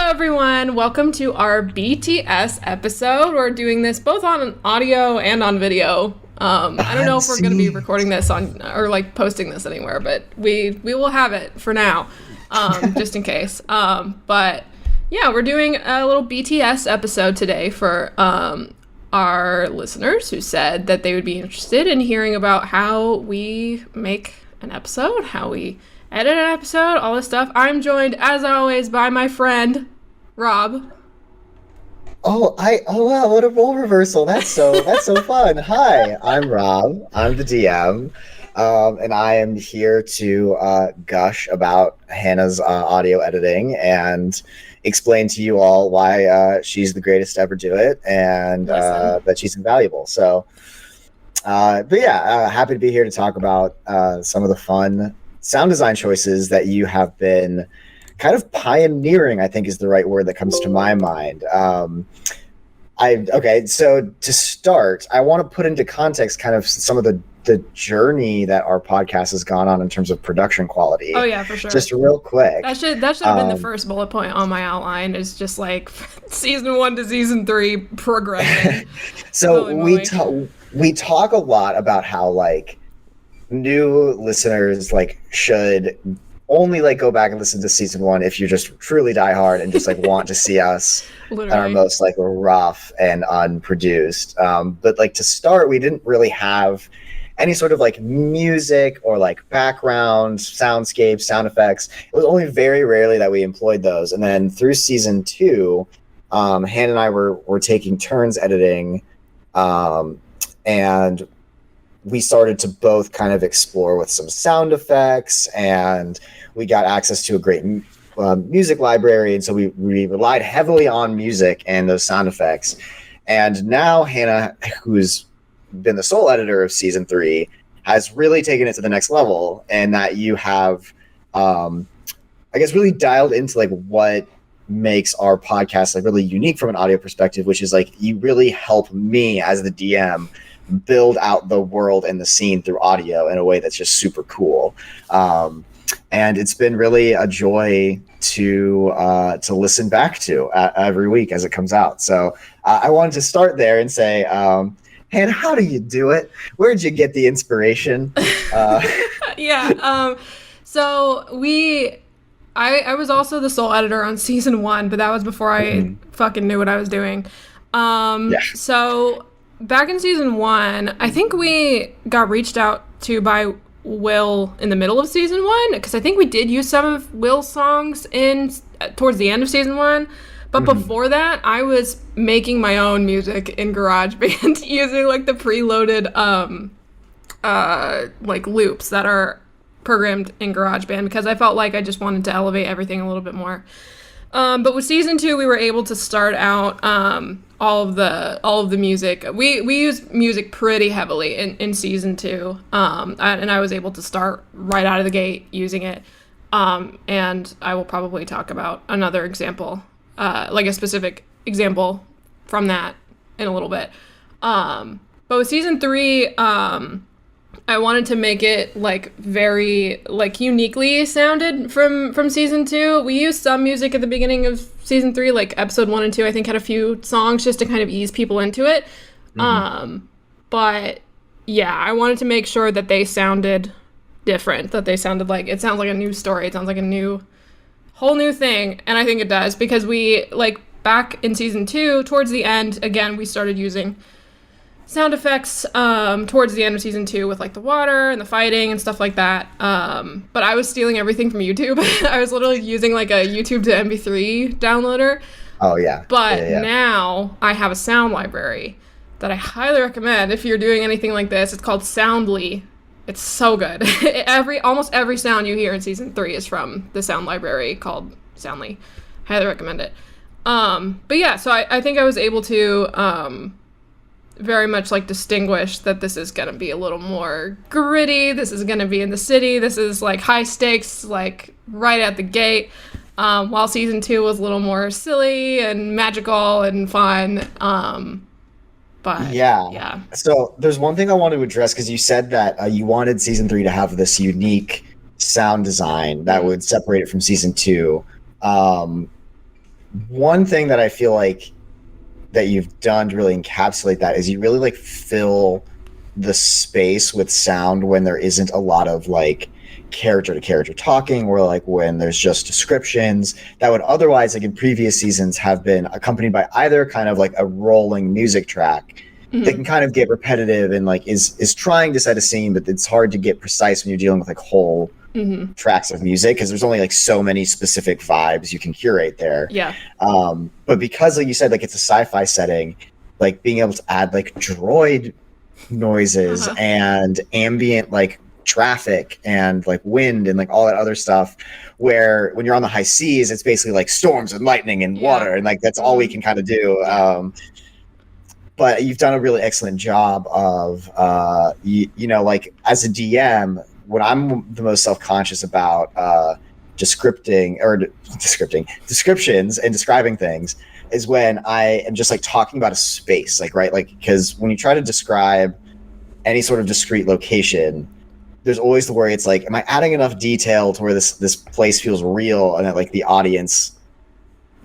everyone. Welcome to our BTS episode. We're doing this both on audio and on video. I don't know if we're going to be recording this on or like posting this anywhere, but we will have it for now, just in case. But yeah, we're doing a little BTS episode today for our listeners who said that they would be interested in hearing about how we make an episode, how we edit an episode, all this stuff. I'm joined, as always, by my friend, Rob. Oh wow, what a role reversal. That's so fun. Hi, I'm Rob. I'm the DM. And I am here to gush about Hannah's audio editing and explain to you all why she's the greatest to ever do it and that she's invaluable. So, but yeah, happy to be here to talk about some of the fun sound design choices that you have been kind of pioneering, I think is the right word that comes to my mind. So to start, I want to put into context kind of some of the journey that our podcast has gone on in terms of production quality. Oh yeah, for sure. Just real quick. That should have been the first bullet point on my outline, is just like season 1 to season 3 progression. So we talk a lot about how like new listeners like should only like go back and listen to season 1 if you just truly die hard and just like want to see us at our most like rough and unproduced. But like to start, we didn't really have any sort of like music or like background, soundscape, sound effects. It was only very rarely that we employed those. And then through season 2, Hannah and I were taking turns editing, and we started to both kind of explore with some sound effects, and we got access to a great music library. And so we relied heavily on music and those sound effects. And now Hannah, who's been the sole editor of season 3, has really taken it to the next level, and that you have, I guess, really dialed into like what makes our podcast like really unique from an audio perspective, which is like you really help me as the DM build out the world and the scene through audio in a way that's just super cool. And it's been really a joy to listen back to every week as it comes out. So I wanted to start there and say, Hannah, how do you do it? Where'd you get the inspiration? Yeah. So I was also the sole editor on season 1, but that was before I fucking knew what I was doing. So back in season 1, I think we got reached out to by Will in the middle of season 1, because I think we did use some of Will's songs towards the end of season 1. But before that, I was making my own music in GarageBand using like the preloaded like loops that are programmed in GarageBand, because I felt like I just wanted to elevate everything a little bit more. But with season 2, we were able to start out all of the music. We used music pretty heavily in season 2, and I was able to start right out of the gate using it. And I will probably talk about another example, like a specific example from that in a little bit. But with season 3, I wanted to make it like very like uniquely sounded from season 2. We used some music at the beginning of season 3, like episode 1 and 2, I think had a few songs just to kind of ease people into it. But yeah, I wanted to make sure that they sounded different, that they sounded like, it sounds like a new story. It sounds like a whole new thing. And I think it does, because we like back in season 2, towards the end, again, we started using sound effects towards the end of season 2 with like the water and the fighting and stuff like that. But I was stealing everything from YouTube. I was literally using like a YouTube to MP3 downloader. Oh yeah. But now I have a sound library that I highly recommend if you're doing anything like this. It's called Soundly. It's so good. Almost every sound you hear in season 3 is from the sound library called Soundly. Highly recommend it. But yeah, so I think I was able to very much like distinguish that this is gonna be a little more gritty. This is gonna be in the city. This is like high stakes, like right at the gate. While season 2 was a little more silly and magical and fun. But yeah. So there's one thing I want to address, because you said that you wanted season 3 to have this unique sound design that would separate it from season 2. one thing that I feel like that you've done to really encapsulate that is you really like fill the space with sound when there isn't a lot of like character to character talking, or like when there's just descriptions that would otherwise, like in previous seasons, have been accompanied by either kind of like a rolling music track that can kind of get repetitive and like is trying to set a scene, but it's hard to get precise when you're dealing with like whole tracks of music, because there's only like so many specific vibes you can curate there. Yeah. But because, like you said, like it's a sci-fi setting, like being able to add like droid noises and ambient like traffic and like wind and like all that other stuff, where when you're on the high seas, it's basically like storms and lightning and water, and like that's all we can kind of do. But you've done a really excellent job of, you know, like as a DM, what I'm the most self-conscious about descriptions and describing things is when I am just like talking about a space, like, right? Like, because when you try to describe any sort of discrete location, there's always the worry, it's like, am I adding enough detail to where this place feels real and that like the audience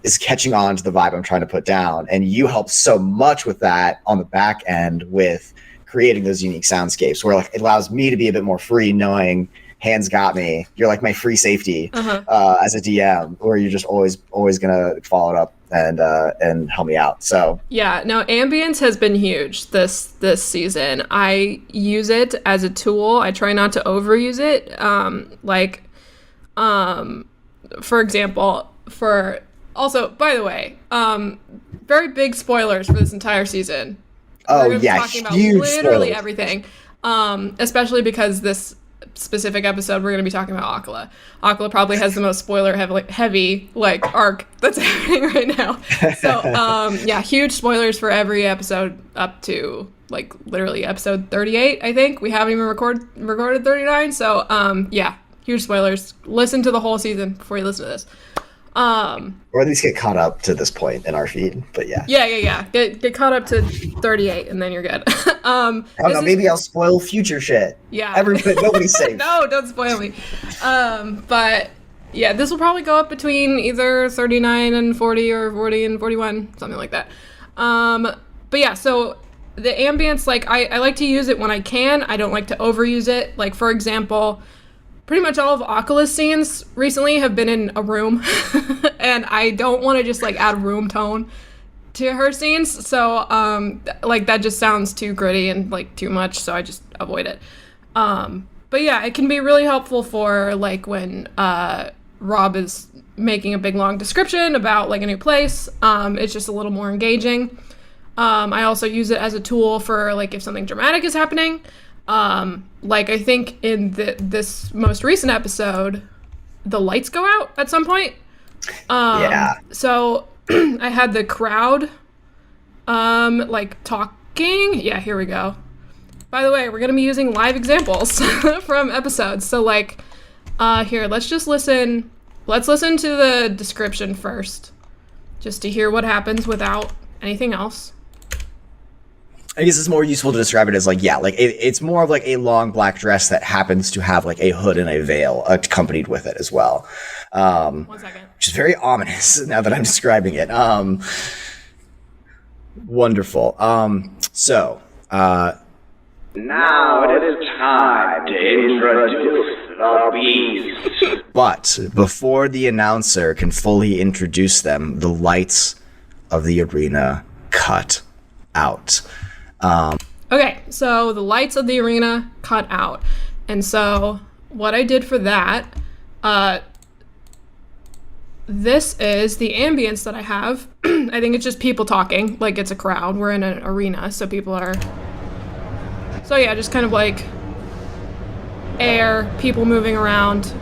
is catching on to the vibe I'm trying to put down? And you help so much with that on the back end with creating those unique soundscapes, where like it allows me to be a bit more free, knowing hands got me. You're like my free safety as a DM, where you're just always gonna follow it up and help me out. So yeah, no, ambience has been huge this season. I use it as a tool. I try not to overuse it. For example, also, by the way, very big spoilers for this entire season. Oh We're yeah, talking about huge literally spoilers. everything. Especially because this specific episode we're going to be talking about Akala. Akala probably has the most spoiler heavy like arc that's happening right now. So yeah, huge spoilers for every episode up to like literally episode 38. I think we haven't even recorded 39. So yeah, huge spoilers. Listen to the whole season before you listen to this. Or at least get caught up to this point in our feed. But yeah. Yeah. Get caught up to 38 and then you're good. I don't know, maybe I'll spoil future shit. Yeah. Nobody's safe. No, don't spoil me. But yeah, this will probably go up between either 39 and 40 or 40 and 41, something like that. But yeah, so the ambience, like I like to use it when I can. I don't like to overuse it. Like, for example, pretty much all of Akala's scenes recently have been in a room, and I don't want to just like add room tone to her scenes. So like that just sounds too gritty and like too much, so I just avoid it. But yeah, it can be really helpful for like when Rob is making a big long description about like a new place. It's just a little more engaging. I also use it as a tool for like if something dramatic is happening. Like I think in this most recent episode, the lights go out at some point. Yeah. So I had the crowd like talking. Yeah, here we go. By the way, we're gonna be using live examples from episodes. So like here, let's listen to the description first, just to hear what happens without anything else. I guess it's more useful to describe it as like, yeah, like it's more of like a long black dress that happens to have like a hood and a veil accompanied with it as well. 1 second. Which is very ominous now that I'm describing it. Wonderful. So, now it is time to introduce the beast. But before the announcer can fully introduce them, the lights of the arena cut out. Okay, so the lights of the arena cut out. And so what I did for that, this is the ambience that I have. I think it's just people talking, like it's a crowd. We're in an arena, so people are... So yeah, just kind of like air, people moving around,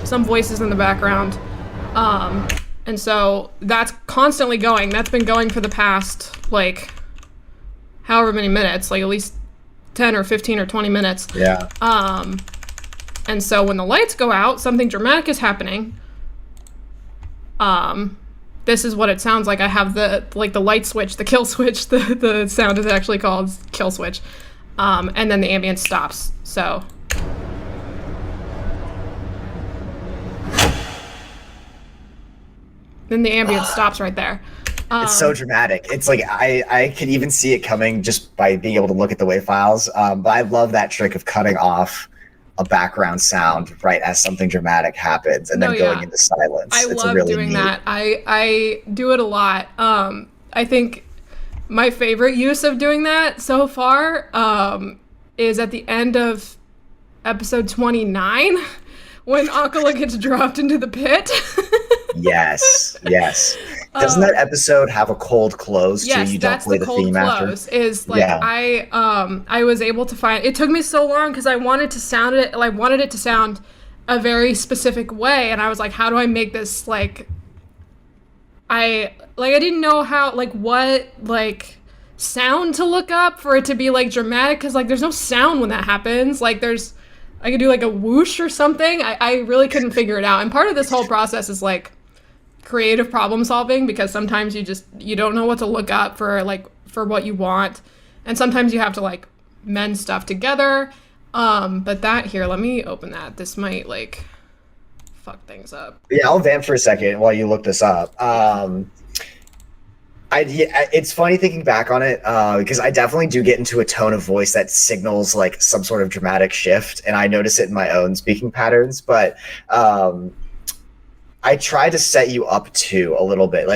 some voices in the background. And so that's constantly going. That's been going for the past, like, however many minutes, like at least 10 or 15 or 20 minutes. Yeah. And so when the lights go out, something dramatic is happening. This is what it sounds like. I have the light switch, the kill switch, the sound is actually called kill switch. And then the ambience stops. So then the ambient stops right there. It's so dramatic. It's like I could even see it coming just by being able to look at the WAV files. But I love that trick of cutting off a background sound right as something dramatic happens and then going into silence. I love really doing that. I do it a lot. I think my favorite use of doing that so far is at the end of episode 29 when Akala gets dropped into the pit. Yes. Doesn't that episode have a cold close too? You don't play the theme after? Is like I was able to find. It took me so long because I wanted it to sound a very specific way, and I was like, how do I make this like? I didn't know how what sound to look up for it to be like dramatic because there's no sound when that happens. I could do a whoosh or something. I really couldn't figure it out, and part of this whole process is creative problem solving because sometimes you don't know what to look up for what you want, and sometimes you have to mend stuff together. But that here, let me open that. This might fuck things up. Yeah, I'll vamp for a second while you look this up. It's funny thinking back on it because I definitely do get into a tone of voice that signals some sort of dramatic shift, and I notice it in my own speaking patterns. But I try to set you up too a little bit.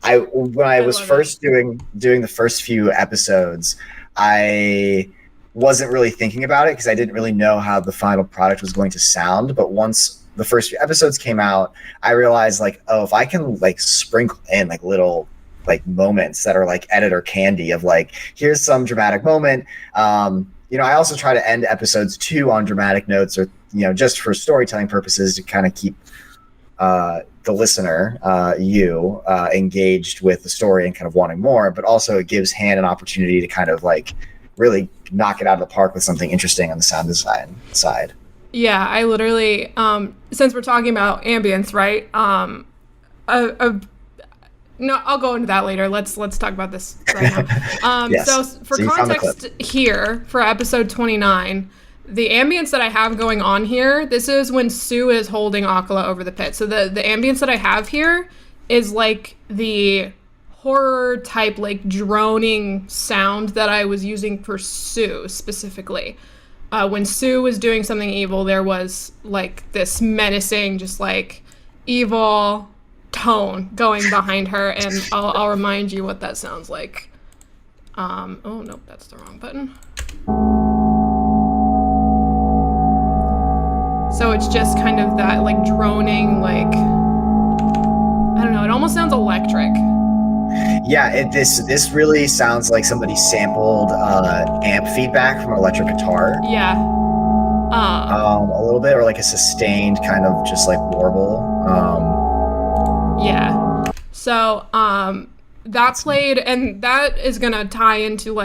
When I was first doing the first few episodes, I wasn't really thinking about it because I didn't really know how the final product was going to sound. But once the first few episodes came out, I realized if I can sprinkle in little moments that are editor candy of here's some dramatic moment. I also try to end episodes too on dramatic notes or just for storytelling purposes to kind of keep the listener, engaged with the story and kind of wanting more, but also it gives Han an opportunity to kind of really knock it out of the park with something interesting on the sound design side. Yeah, I literally, since we're talking about ambience, right? No, I'll go into that later. Let's talk about this right now. Yes. So for context here, for episode 29, the ambience that I have going on here, this is when Sue is holding Akala over the pit. So the ambience that I have here is the horror type, droning sound that I was using for Sue specifically. When Sue was doing something evil, there was this menacing, just evil tone going behind her, and I'll remind you what that sounds like. Oh nope, that's the wrong button. So it's just kind of that droning, I don't know, it almost sounds electric. Yeah, this really sounds like somebody sampled amp feedback from an electric guitar. Yeah. A little bit, or a sustained kind of just warble. Yeah. So that played, and that is gonna tie into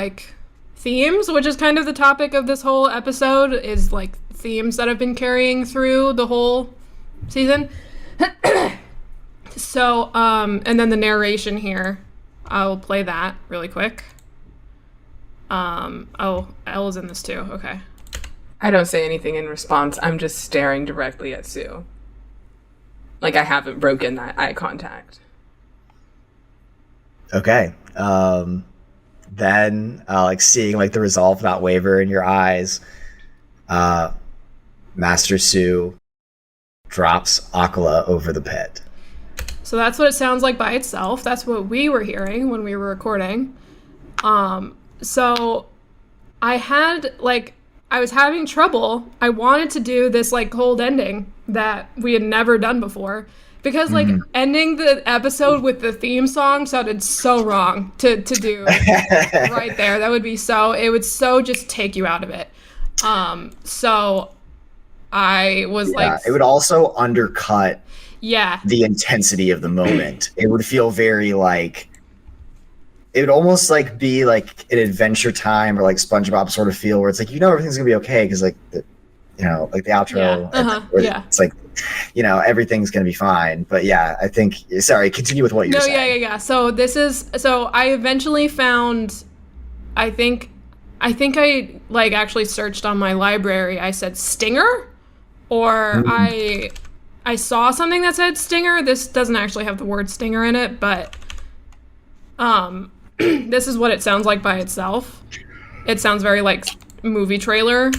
themes, which is kind of the topic of this whole episode, is themes that have been carrying through the whole season. So and then the narration here, I'll play that really quick. Oh, Elle's in this too. Okay. I don't say anything in response. I'm just staring directly at Sue. I haven't broken that eye contact. Okay. Then seeing the resolve not waver in your eyes, Master Sue drops Akala over the pit. So that's what it sounds like by itself. That's what we were hearing when we were recording. So I had I was having trouble. I wanted to do this cold ending that we had never done before because ending the episode with the theme song sounded so wrong to do right there. That would be it would just take you out of it. So I was it would also undercut Yeah. The intensity of the moment. It would feel very like, it would almost like be like an Adventure Time or like SpongeBob sort of feel where it's like, you know, everything's gonna be okay because like the, you know, like the outro, it's like, you know, everything's gonna be fine. But yeah, I think, sorry, continue with what you're saying. Yeah. So this is, so I eventually found, I think I like actually searched on my library. I said stinger, or I I saw something that said stinger. This doesn't actually have the word stinger in it, but this is what it sounds like by itself. It sounds very like movie trailer.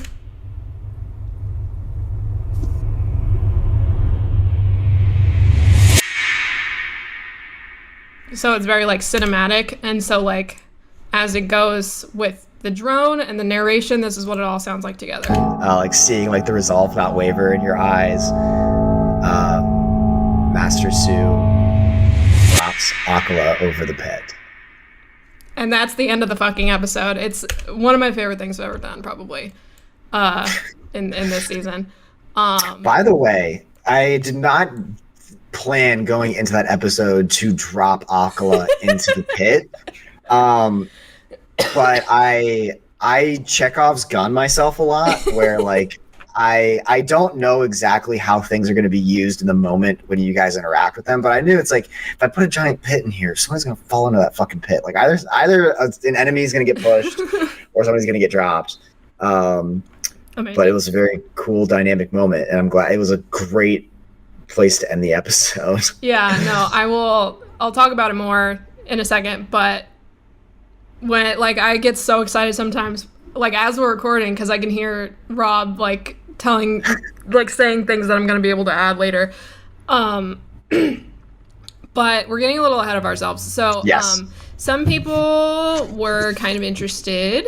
So it's very like cinematic, and so like as it goes with the drone and the narration, this is what it all sounds like together. Like seeing like the resolve not waver in your eyes. Master Su drops Akala over the pit. And that's the end of the fucking episode. It's one of my favorite things I've ever done, probably, in this season. By the way, I did not plan going into that episode to drop Akala into the pit. But I Chekhov's gun myself a lot, where like I don't know exactly how things are going to be used in the moment when you guys interact with them, but I knew it's like if I put a giant pit in here, someone's going to fall into that fucking pit. Like either an enemy is going to get pushed or somebody's going to get dropped. But it was a very cool dynamic moment, and I'm glad it was a great place to end the episode. Yeah, no, I'll talk about it more in a second, but when like I get so excited sometimes, like as we're recording, because I can hear Rob like saying things that I'm going to be able to add later. But we're getting a little ahead of ourselves. So yes. Some people were kind of interested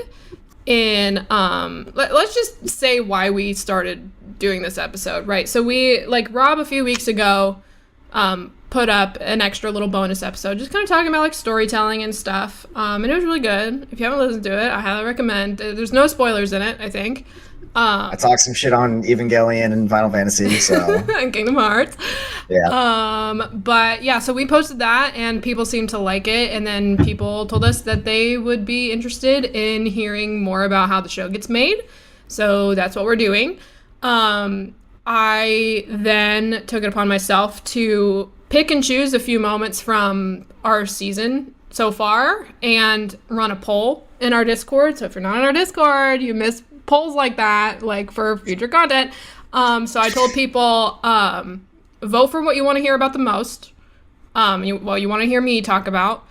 in let's just say why we started doing this episode, right? So we, like Rob a few weeks ago, put up an extra little bonus episode just kind of talking about like storytelling and stuff, and it was really good. If you haven't listened to it, I highly recommend. There's no spoilers in it, I think. I talked some shit on Evangelion and Final Fantasy, so and Kingdom Hearts. Yeah. But yeah, so we posted that and people seemed to like it, and then people told us that they would be interested in hearing more about how the show gets made. So that's what we're doing. I then took it upon myself to pick and choose a few moments from our season so far and run a poll in our Discord. So if you're not in our Discord, you miss polls like that, like for future content. So I told people, vote for what you want to hear about the most. You want to hear me talk about.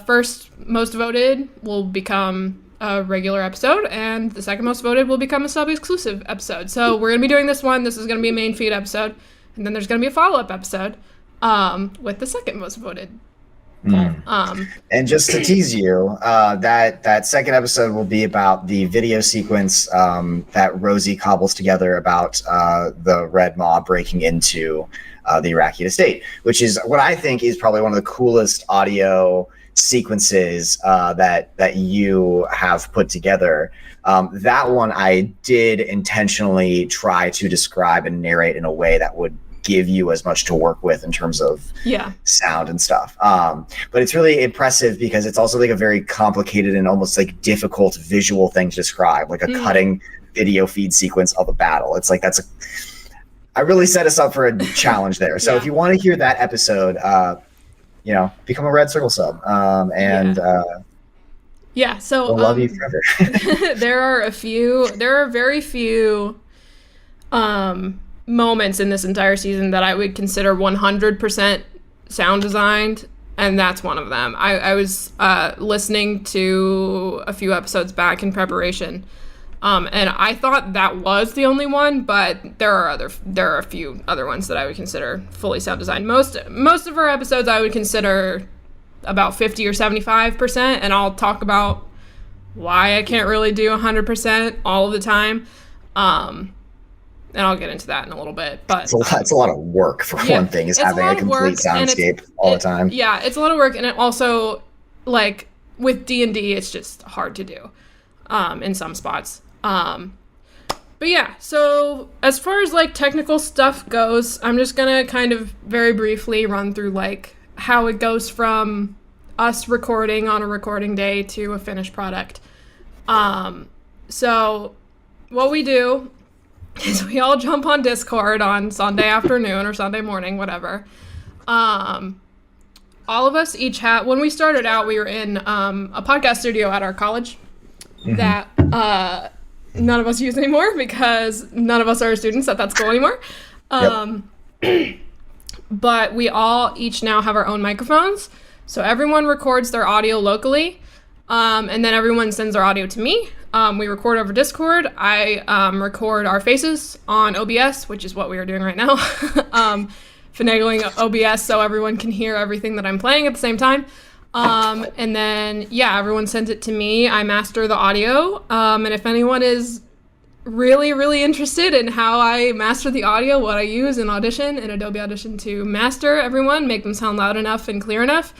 First most voted will become a regular episode, and the second most voted will become a sub-exclusive episode. So we're going to be doing this one. This is going to be a main feed episode, and then there's going to be a follow-up episode with the second most voted poll. And just to tease you, that second episode will be about the video sequence that Rosie cobbles together about the Red Maw breaking into the Iraqi estate, which is what I think is probably one of the coolest audio sequences that you have put together. That one I did intentionally try to describe and narrate in a way that would give you as much to work with in terms of sound and stuff. But it's really impressive because it's also like a very complicated and almost like difficult visual thing to describe, like a cutting video feed sequence of a battle. It's like I really set us up for a challenge there. So if you want to hear that episode, become a Red Circle sub. So we'll love you forever. there are very few moments in this entire season that I would consider 100% sound designed, and that's one of them. I was listening to a few episodes back in preparation, and I thought that was the only one, but there are a few other ones that I would consider fully sound designed. Most of our episodes I would consider about 50 or 75%, and I'll talk about why I can't really do 100% all of the time. And I'll get into that in a little bit, but it's a lot of work for one thing, is having a complete soundscape all the time. Yeah, it's a lot of work, and it also, like with D&D, it's just hard to do in some spots. But yeah, so as far as like technical stuff goes, I'm just gonna kind of very briefly run through like how it goes from us recording on a recording day to a finished product. So what we do is we all jump on Discord on Sunday afternoon or Sunday morning, whatever. All of us each have, when we started out, we were in a podcast studio at our college that none of us use anymore because none of us are students at that school anymore. But we all each now have our own microphones. So everyone records their audio locally, and then everyone sends their audio to me. We record over Discord. I record our faces on OBS, which is what we are doing right now. Finagling OBS so everyone can hear everything that I'm playing at the same time. And then, everyone sends it to me. I master the audio. And if anyone is really, really interested in how I master the audio, what I use in Audition, in Adobe Audition to master everyone, make them sound loud enough and clear enough,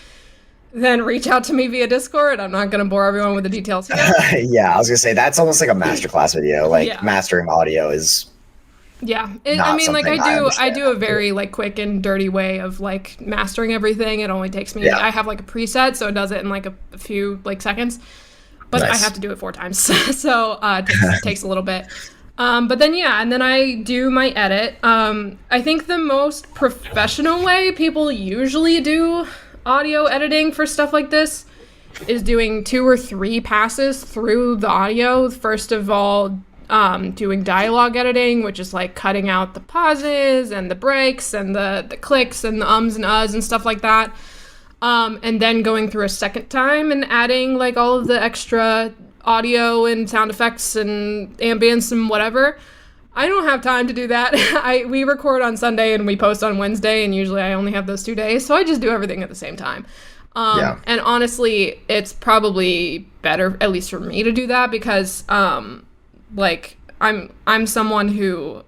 then reach out to me via Discord. I'm not going to bore everyone with the details here. Yeah, I was going to say, that's almost like a masterclass video. Like, mastering audio is... Yeah, I do a very like quick and dirty way of like mastering everything. It only takes me, I have like a preset, so it does it in like a few like seconds, but I have to do it 4 times, so it takes a little bit. But then and then I do my edit. I think the most professional way people usually do audio editing for stuff like this is doing 2 or 3 passes through the audio. First of all, doing dialogue editing, which is like cutting out the pauses and the breaks and the clicks and the ums and uhs and stuff like that. And then going through a second time and adding like all of the extra audio and sound effects and ambience and whatever. I don't have time to do that. We record on Sunday and we post on Wednesday, and usually I only have those 2 days, so I just do everything at the same time. And honestly, it's probably better, at least for me, to do that because like I'm someone who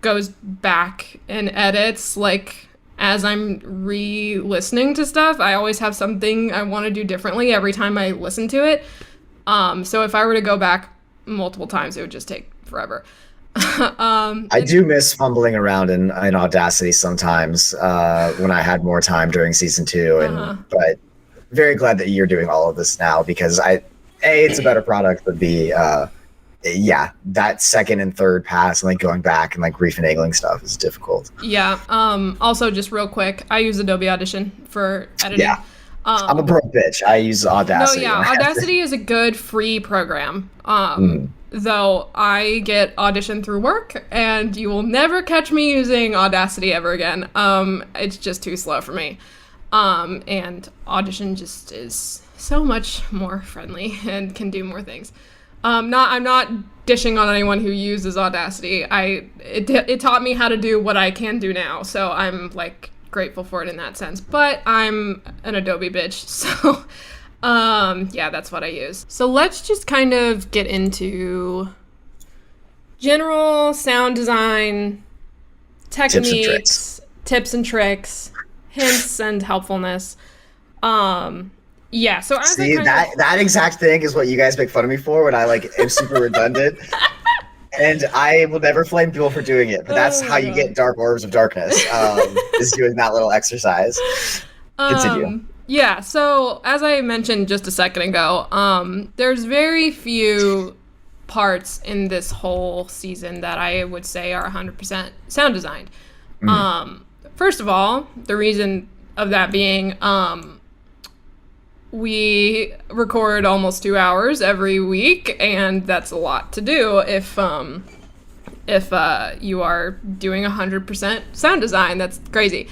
goes back and edits like as I'm re-listening to stuff. I always have something I want to do differently every time I listen to it. So if I were to go back multiple times, it would just take forever. I do miss fumbling around in Audacity sometimes when I had more time during season 2, but very glad that you're doing all of this now because it's a better product, but B, that second and third pass and like going back and like refinagling stuff is difficult. Also, just real quick, I use Adobe Audition for editing. I'm a broke bitch. I use Audacity. Audacity is a good free program. Though I get Audition through work, and you will never catch me using Audacity ever again. It's just too slow for me. And Audition just is so much more friendly and can do more things. I'm not dishing on anyone who uses Audacity. It taught me how to do what I can do now, so I'm like grateful for it in that sense. But I'm an Adobe bitch, so that's what I use. So let's just kind of get into general sound design techniques, tips and tricks, hints and helpfulness. So see that exact thing is what you guys make fun of me for when I like am super redundant, and I will never flame people for doing it. But that's how you get dark orbs of darkness. Is doing that little exercise. Continue. So as I mentioned just a second ago, there's very few parts in this whole season that I would say are 100% sound designed. First of all, the reason of that being, we record almost 2 hours every week, and that's a lot to do if you are doing 100% sound design. That's crazy.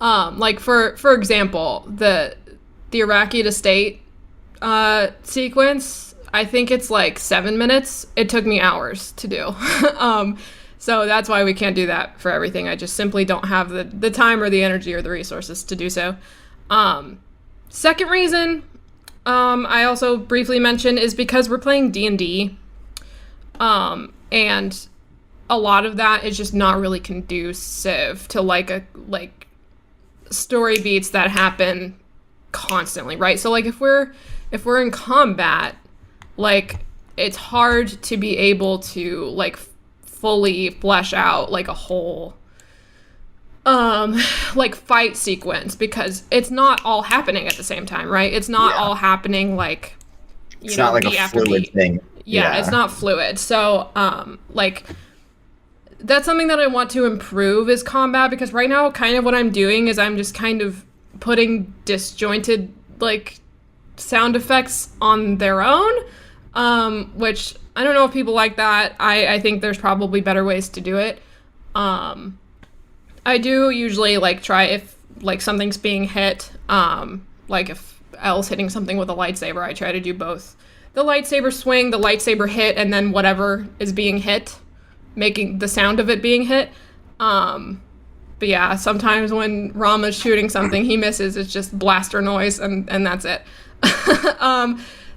Like for example, the Iraqi to state sequence, I think it's like 7 minutes. It took me hours to do. So that's why we can't do that for everything. I just simply don't have the time or the energy or the resources to do so. Second reason I also briefly mentioned is because we're playing D&D, and a lot of that is just not really conducive to like story beats that happen constantly, right? So like if we're in combat, like it's hard to be able to like fully flesh out like a whole like fight sequence because it's not all happening at the same time, right? It's not all happening like it's not like a fluid thing. It's not fluid. So like that's something that I want to improve is combat, because right now kind of what I'm doing is I'm just kind of putting disjointed like sound effects on their own, which I don't know if people like that. I think there's probably better ways to do it. I do usually like try if like something's being hit, like if Elle's hitting something with a lightsaber, I try to do both the lightsaber swing, the lightsaber hit, and then whatever is being hit, making the sound of it being hit. But yeah, sometimes when Rama's shooting something, he misses. It's just blaster noise, and that's it.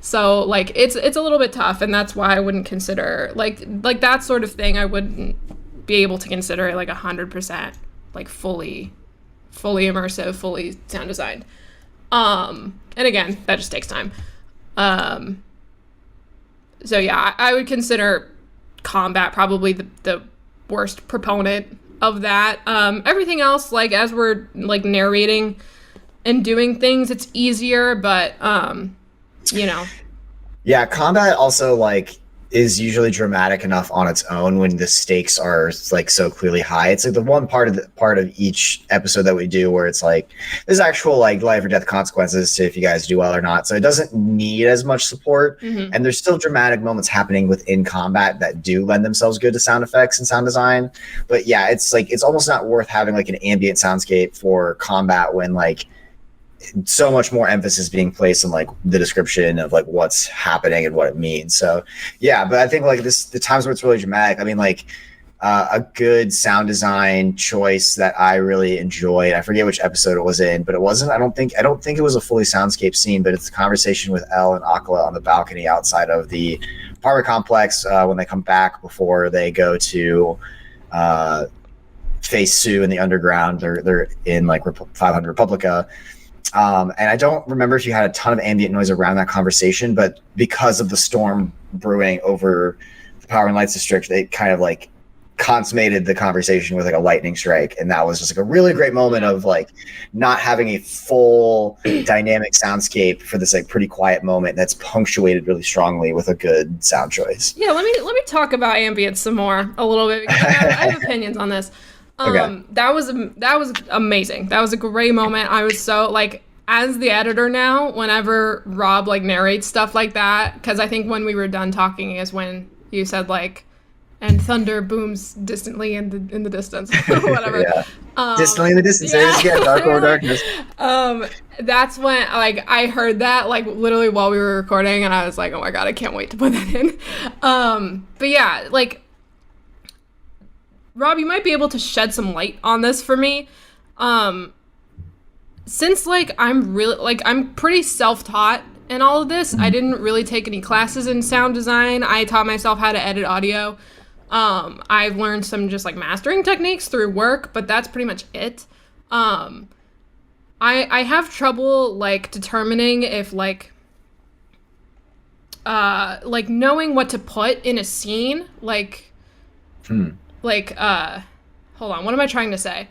So like it's a little bit tough, and that's why I wouldn't consider like that sort of thing. I wouldn't be able to consider it like 100% like fully immersive, fully sound designed. And again, that just takes time. So yeah, I would consider combat probably the worst proponent of that. Everything else, like as we're like narrating and doing things, it's easier, but you know. Yeah, combat also like is usually dramatic enough on its own when the stakes are like so clearly high. It's like the one part of each episode that we do where it's like there's actual like life or death consequences to if you guys do well or not. So it doesn't need as much support. Mm-hmm. And there's still dramatic moments happening within combat that do lend themselves good to sound effects and sound design. But yeah, it's like it's almost not worth having like an ambient soundscape for combat when like so much more emphasis being placed on like the description of like what's happening and what it means. So yeah, but I think like the times where it's really dramatic, I mean like a good sound design choice that I really enjoyed, I forget which episode it was in, but it wasn't, I don't think it was a fully soundscape scene, but it's a conversation with Elle and Akala on the balcony outside of the apartment complex when they come back before they go to face Sue in the underground. They're in like 500 Republica. And I don't remember if you had a ton of ambient noise around that conversation, but because of the storm brewing over the Power and Lights District, they kind of like consummated the conversation with like a lightning strike. And that was just like a really great moment of like not having a full dynamic soundscape for this like pretty quiet moment that's punctuated really strongly with a good sound choice. Yeah, let me talk about ambience some more a little bit, because I have opinions on this. Okay. That was amazing. That was a great moment. I was so like, as the editor now, whenever Rob like narrates stuff like that, because I think when we were done talking is when you said like, and thunder booms distantly in the distance, whatever. Yeah. Distantly in the distance, there it is, dark over darkness. That's when like I heard that like literally while we were recording, and I was like, oh my god, I can't wait to put that in. But yeah, like. Rob, you might be able to shed some light on this for me. Since like I'm pretty self-taught in all of this. I didn't really take any classes in sound design. I taught myself how to edit audio. I've learned some just like mastering techniques through work, but that's pretty much it. I have trouble like determining if like knowing what to put in a scene, hold on, what am I trying to say?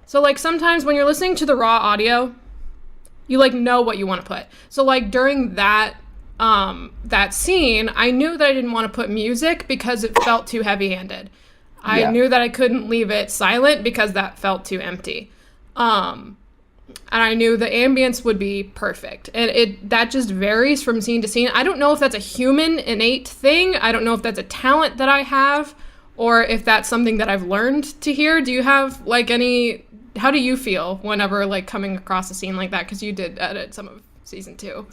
So like sometimes when you're listening to the raw audio, you like know what you want to put. So like during that scene, I knew that I didn't want to put music because it felt too heavy-handed. I knew that I couldn't leave it silent because that felt too empty. And I knew the ambience would be perfect. And that just varies from scene to scene. I don't know if that's a human innate thing. I don't know if that's a talent that I have, or if that's something that I've learned to hear. Do you have like how do you feel whenever like coming across a scene like that? Because you did edit some of season 2.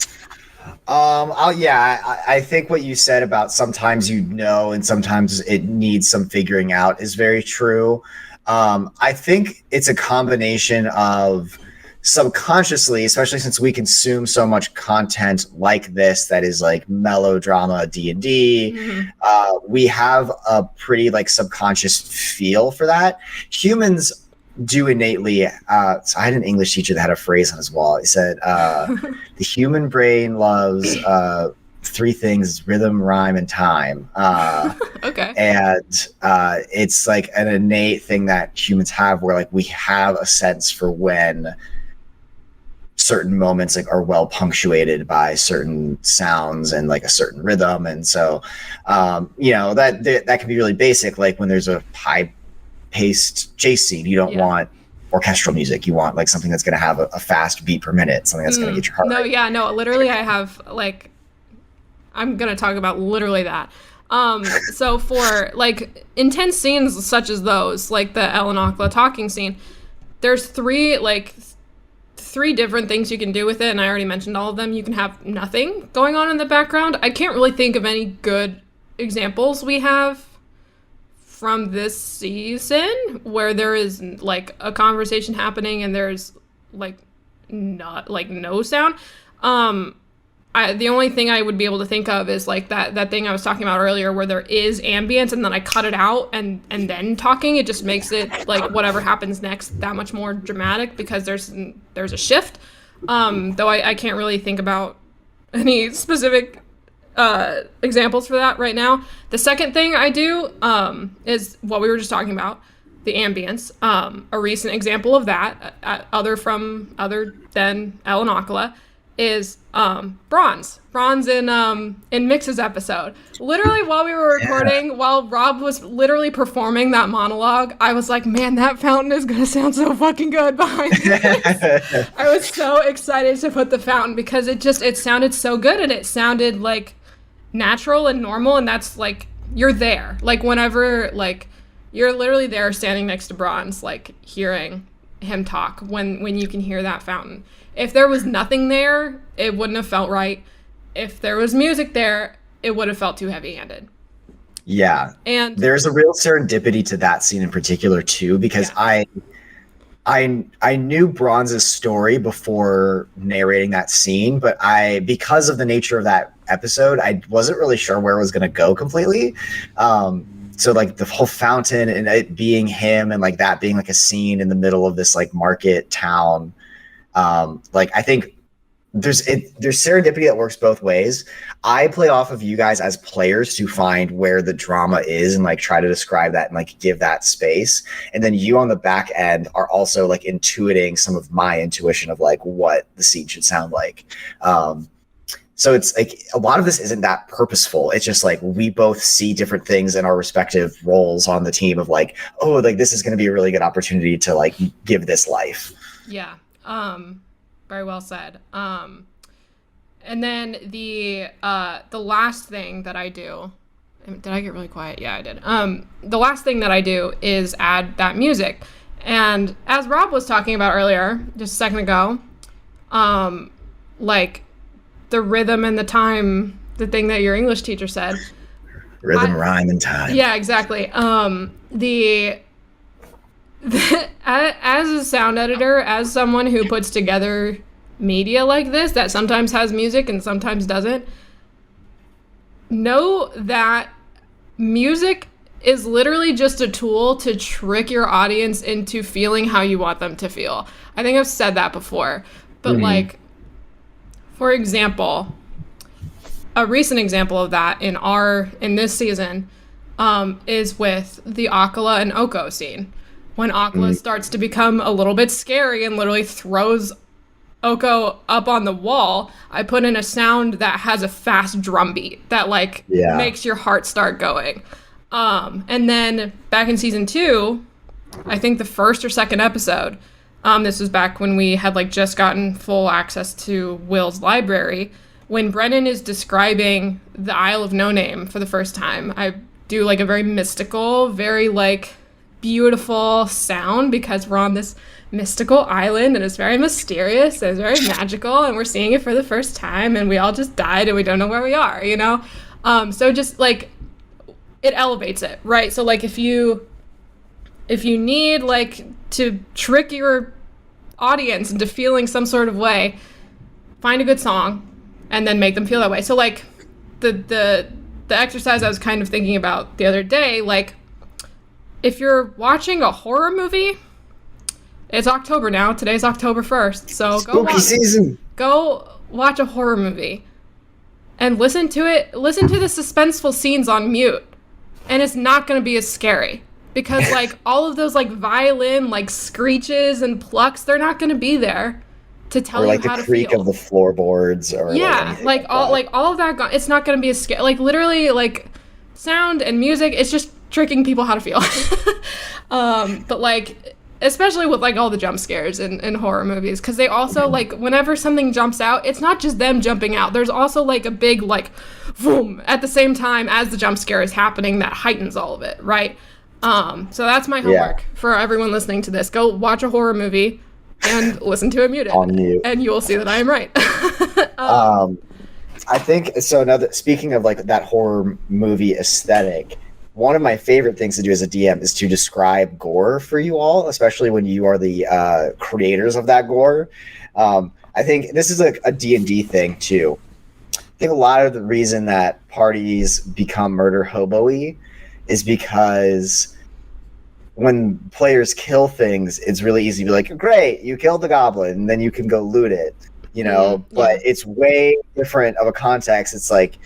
I think what you said about sometimes you know and sometimes it needs some figuring out is very true. I think it's a combination of subconsciously, especially since we consume so much content like this that is like melodrama D&D, we have a pretty like subconscious feel for that. Humans do innately. So I had an English teacher that had a phrase on his wall. He said, the human brain loves 3 things: rhythm, rhyme, and time. Okay. And it's like an innate thing that humans have where like we have a sense for when certain moments like are well punctuated by certain sounds and like a certain rhythm. And so, that can be really basic. Like when there's a high paced chase scene, you don't want orchestral music. You want like something that's going to have a fast beat per minute, something that's going to get your heart rate. No, literally I have like, I'm going to talk about literally that. So for like intense scenes such as those, like the El and Akla talking scene, there's three different things you can do with it, and I already mentioned all of them. You can have nothing going on in the background. I can't really think of any good examples we have from this season where there is like a conversation happening and there's like not like no sound. The only thing I would be able to think of is like that thing I was talking about earlier where there is ambience and then I cut it out and then talking. It just makes it like whatever happens next that much more dramatic because there's a shift. Though I can't really think about any specific examples for that right now. The second thing I do is what we were just talking about, the ambience. A recent example of that, other than El and Akala, is Bronze in Mix's episode. Literally while we were recording, while Rob was literally performing that monologue, I was like, man, that fountain is gonna sound so fucking good behind this. I was so excited to put the fountain because it sounded so good and it sounded like natural and normal, and that's like you're there. Like whenever like you're literally there standing next to Bronze, like hearing him talk when you can hear that fountain. If there was nothing there, it wouldn't have felt right. If there was music there, it would have felt too heavy-handed. Yeah. And there's a real serendipity to that scene in particular too, because I knew Bronze's story before narrating that scene, but because of the nature of that episode, I wasn't really sure where it was going to go completely. So like the whole fountain and it being him and like that being like a scene in the middle of this like market town. Like I think there's serendipity that works both ways. I play off of you guys as players to find where the drama is and like try to describe that and like give that space. And then you on the back end are also like intuiting some of my intuition of like what the scene should sound like. So it's like a lot of this isn't that purposeful. It's just like we both see different things in our respective roles on the team of like, oh, like this is going to be a really good opportunity to like give this life. Yeah. Very well said. And then the last thing that I do, did I get really quiet? Yeah, I did. The last thing that I do is add that music. And as Rob was talking about earlier, just a second ago, like the rhythm and the time, the thing that your English teacher said. Rhythm, rhyme, and time. Yeah, exactly. As a sound editor, as someone who puts together media like this that sometimes has music and sometimes doesn't, know that music is literally just a tool to trick your audience into feeling how you want them to feel. I think I've said that before, but like, for example, a recent example of that in this season is with the Akala and Oko scene. When Akala starts to become a little bit scary and literally throws Oko up on the wall, I put in a sound that has a fast drum beat that makes your heart start going. And then back in season 2, I think the first or second episode, this was back when we had just gotten full access to Will's library. When Brennan is describing the Isle of No Name for the first time, I do a very mystical, very beautiful sound because we're on this mystical island and it's very mysterious and it's very magical and we're seeing it for the first time and we all just died and we don't know where we are, so just it elevates it, right? So if you need to trick your audience into feeling some sort of way, find a good song and then make them feel that way. So the exercise I was kind of thinking about the other day, if you're watching a horror movie, it's October now. Today's October 1st. So go watch a horror movie and listen to it. Listen to the suspenseful scenes on mute. And it's not going to be as scary because all of those violin screeches and plucks, they're not going to be there to tell you how to feel. Or the creak of the floorboards or all of that. It's not going to be as scary. Literally sound and music, it's just tricking people how to feel. But especially with all the jump scares in horror movies, because they also whenever something jumps out, it's not just them jumping out, there's also a big boom, at the same time as the jump scare is happening, that heightens all of it, right? So that's my homework for everyone listening to this. Go watch a horror movie and listen to it muted. On mute. And you will see that I am right. I think so. Speaking of like that horror movie aesthetic, one of my favorite things to do as a DM is to describe gore for you all, especially when you are the creators of that gore. I think this is a D&D thing too. I think a lot of the reason that parties become murder hobo-y is because when players kill things, it's really easy to be like, great, you killed the goblin, and then you can go loot it, you know? But it's way different of a context. It's like,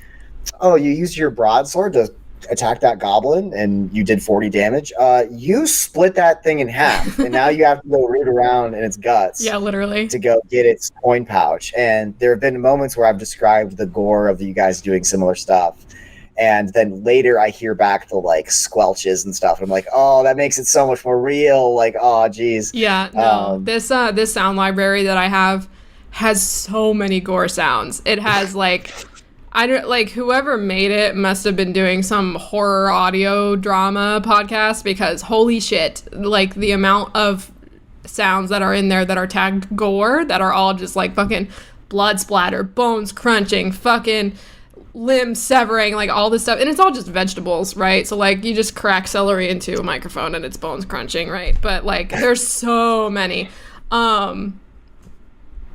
oh, you used your broadsword to attack that goblin and you did 40 damage. You split that thing in half, and now you have to go root around in its guts. Yeah, literally. To go get its coin pouch. And there have been moments where I've described the gore of you guys doing similar stuff. And then later I hear back the like squelches and stuff. And I'm like, oh, that makes it so much more real. Like, oh, geez. Yeah, no. This sound library that I have has so many gore sounds. It has like, I don't like, whoever made it must have been doing some horror audio drama podcast, because holy shit, like the amount of sounds that are in there that are tagged gore that are all just like fucking blood splatter, bones crunching, fucking limb severing, like all this stuff, and it's all just vegetables, right? So like you just crack celery into a microphone and it's bones crunching, right? But like there's so many.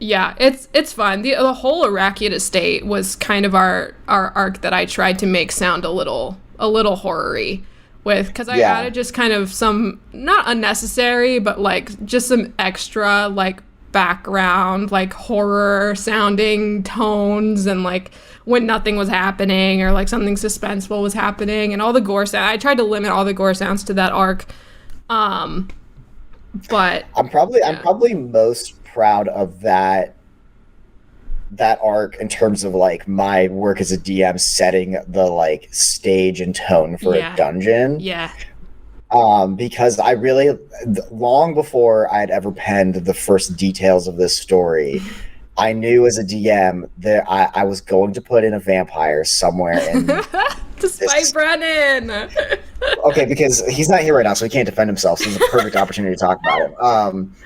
Yeah, it's fun. The whole Arakiad estate was kind of our arc that I tried to make sound a little horror-y with, because I added just kind of some, not unnecessary, but like just some extra like background, like horror sounding tones, and like when nothing was happening or like something suspenseful was happening, and all the gore sound. I tried to limit all the gore sounds to that arc. But I'm probably most proud of that arc in terms of like my work as a DM setting the like stage and tone for a dungeon. Yeah. Because I really, long before I had ever penned the first details of this story, I knew as a DM that I was going to put in a vampire somewhere in Despite Brennan. Okay, because he's not here right now, so he can't defend himself, so it's a perfect opportunity to talk about him.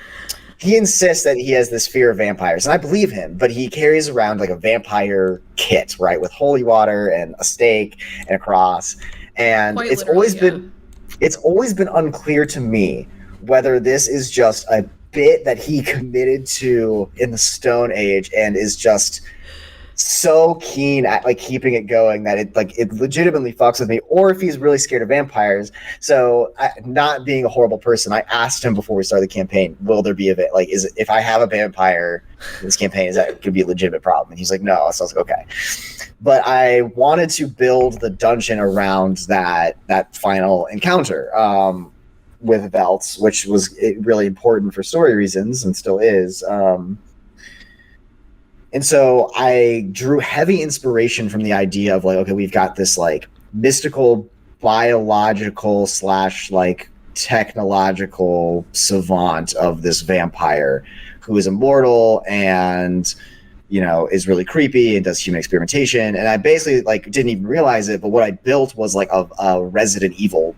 He insists that he has this fear of vampires, and I believe him, but he carries around like a vampire kit, right, with holy water and a stake and a cross, and Quite it's literally, always been unclear to me whether this is just a bit that he committed to in the Stone Age and is just so keen at like keeping it going that it legitimately fucks with me, or if he's really scared of vampires. So not being a horrible person, I asked him before we started the campaign, will there be if I have a vampire in this campaign, is that could be a legitimate problem? And he's like, no. So I was like, okay. But I wanted to build the dungeon around that final encounter with Veltz, which was really important for story reasons and still is. And so I drew heavy inspiration from the idea of like, okay, we've got this like mystical, biological / like technological savant of this vampire who is immortal and, you know, is really creepy and does human experimentation. And I basically like didn't even realize it, but what I built was like a Resident Evil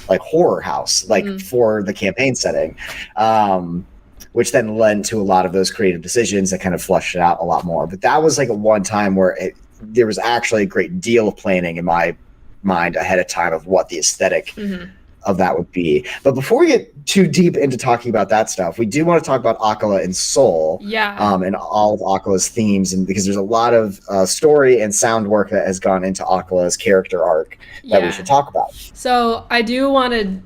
like horror house, like for the campaign setting. Which then led to a lot of those creative decisions that kind of flushed it out a lot more. But that was like a one time where there was actually a great deal of planning in my mind ahead of time of what the aesthetic of that would be. But before we get too deep into talking about that stuff, we do want to talk about Akala and Soul. Yeah. And all of Akala's themes, and because there's a lot of story and sound work that has gone into Akala's character arc that we should talk about. So I do want to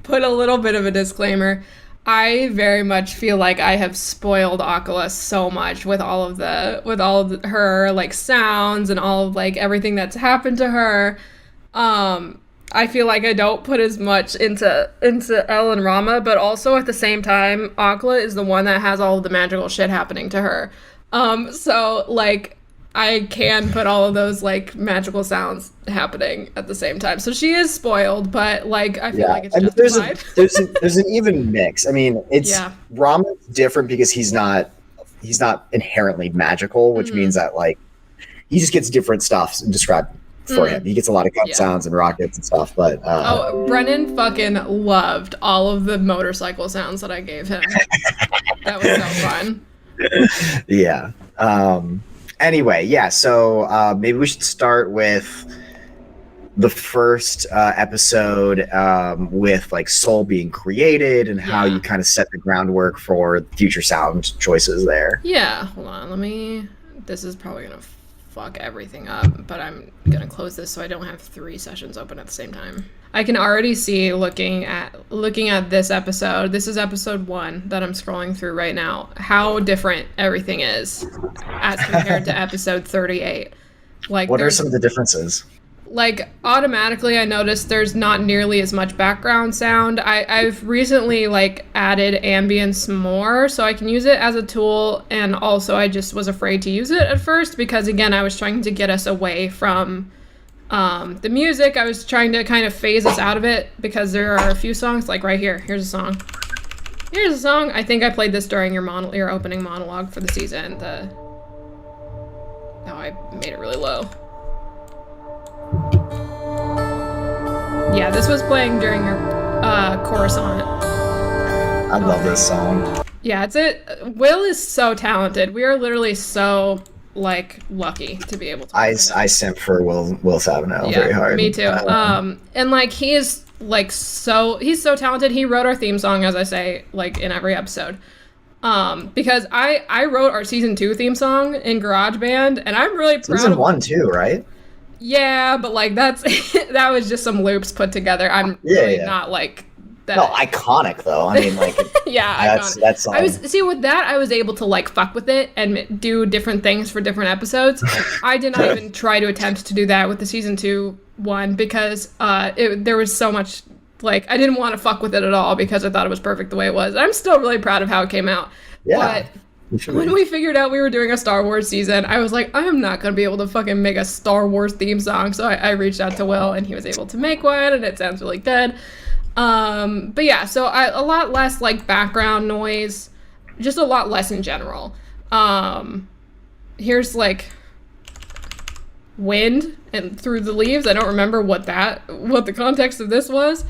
put a little bit of a disclaimer. I very much feel like I have spoiled Akala so much with all of her like sounds and all of like everything that's happened to her. I feel like I don't put as much into El and Rama, but also at the same time, Akala is the one that has all of the magical shit happening to her. So like I can put all of those like magical sounds happening at the same time. So she is spoiled, but like I feel like it's justified. There's an even mix. I mean, it's Rama's different because he's not inherently magical, which means that like he just gets different stuff described for him. He gets a lot of gun sounds and rockets and stuff, but Brennan fucking loved all of the motorcycle sounds that I gave him. That was so fun. Yeah. Anyway, yeah, so maybe we should start with the first episode with like Soul being created and how you kind of set the groundwork for future sound choices there. Yeah, hold on, this is probably gonna fuck everything up, but I'm gonna close this so I don't have 3 sessions open at the same time. I can already see looking at this episode. This is episode 1 that I'm scrolling through right now. How different everything is as compared to episode 38. Like, what are some of the differences? Like, automatically I noticed there's not nearly as much background sound. I've recently, like, added ambience more, so I can use it as a tool, and also I just was afraid to use it at first, because, again, I was trying to get us away from the music. I was trying to kind of phase us out of it, because there are a few songs, like right here. Here's a song. I think I played this during your opening monologue for the season. Oh, I made it really low. Yeah, this was playing during your Coruscant. I love this song. Yeah, Will is so talented. We are literally so, like, lucky to be able to. I simp for Will Savino very hard. Me too. And like he's so talented. He wrote our theme song, as I say, like in every episode. Because I wrote our season 2 theme song in GarageBand, and I'm really proud. Season 1 too, right? Yeah, but like that was just some loops put together. I'm really not like that. No, iconic though. I mean, like that's with that I was able to like fuck with it and do different things for different episodes. I did not even try to attempt to do that with the season 2 one, because there was so much, like, I didn't want to fuck with it at all because I thought it was perfect the way it was. I'm still really proud of how it came out. Yeah. But when we figured out we were doing a Star Wars season, I was like, I'm not going to be able to fucking make a Star Wars theme song. So I reached out to Will, and he was able to make one, and it sounds really good. But yeah, so a lot less, like, background noise, just a lot less in general. Here's, like, wind and through the leaves. I don't remember what the context of this was.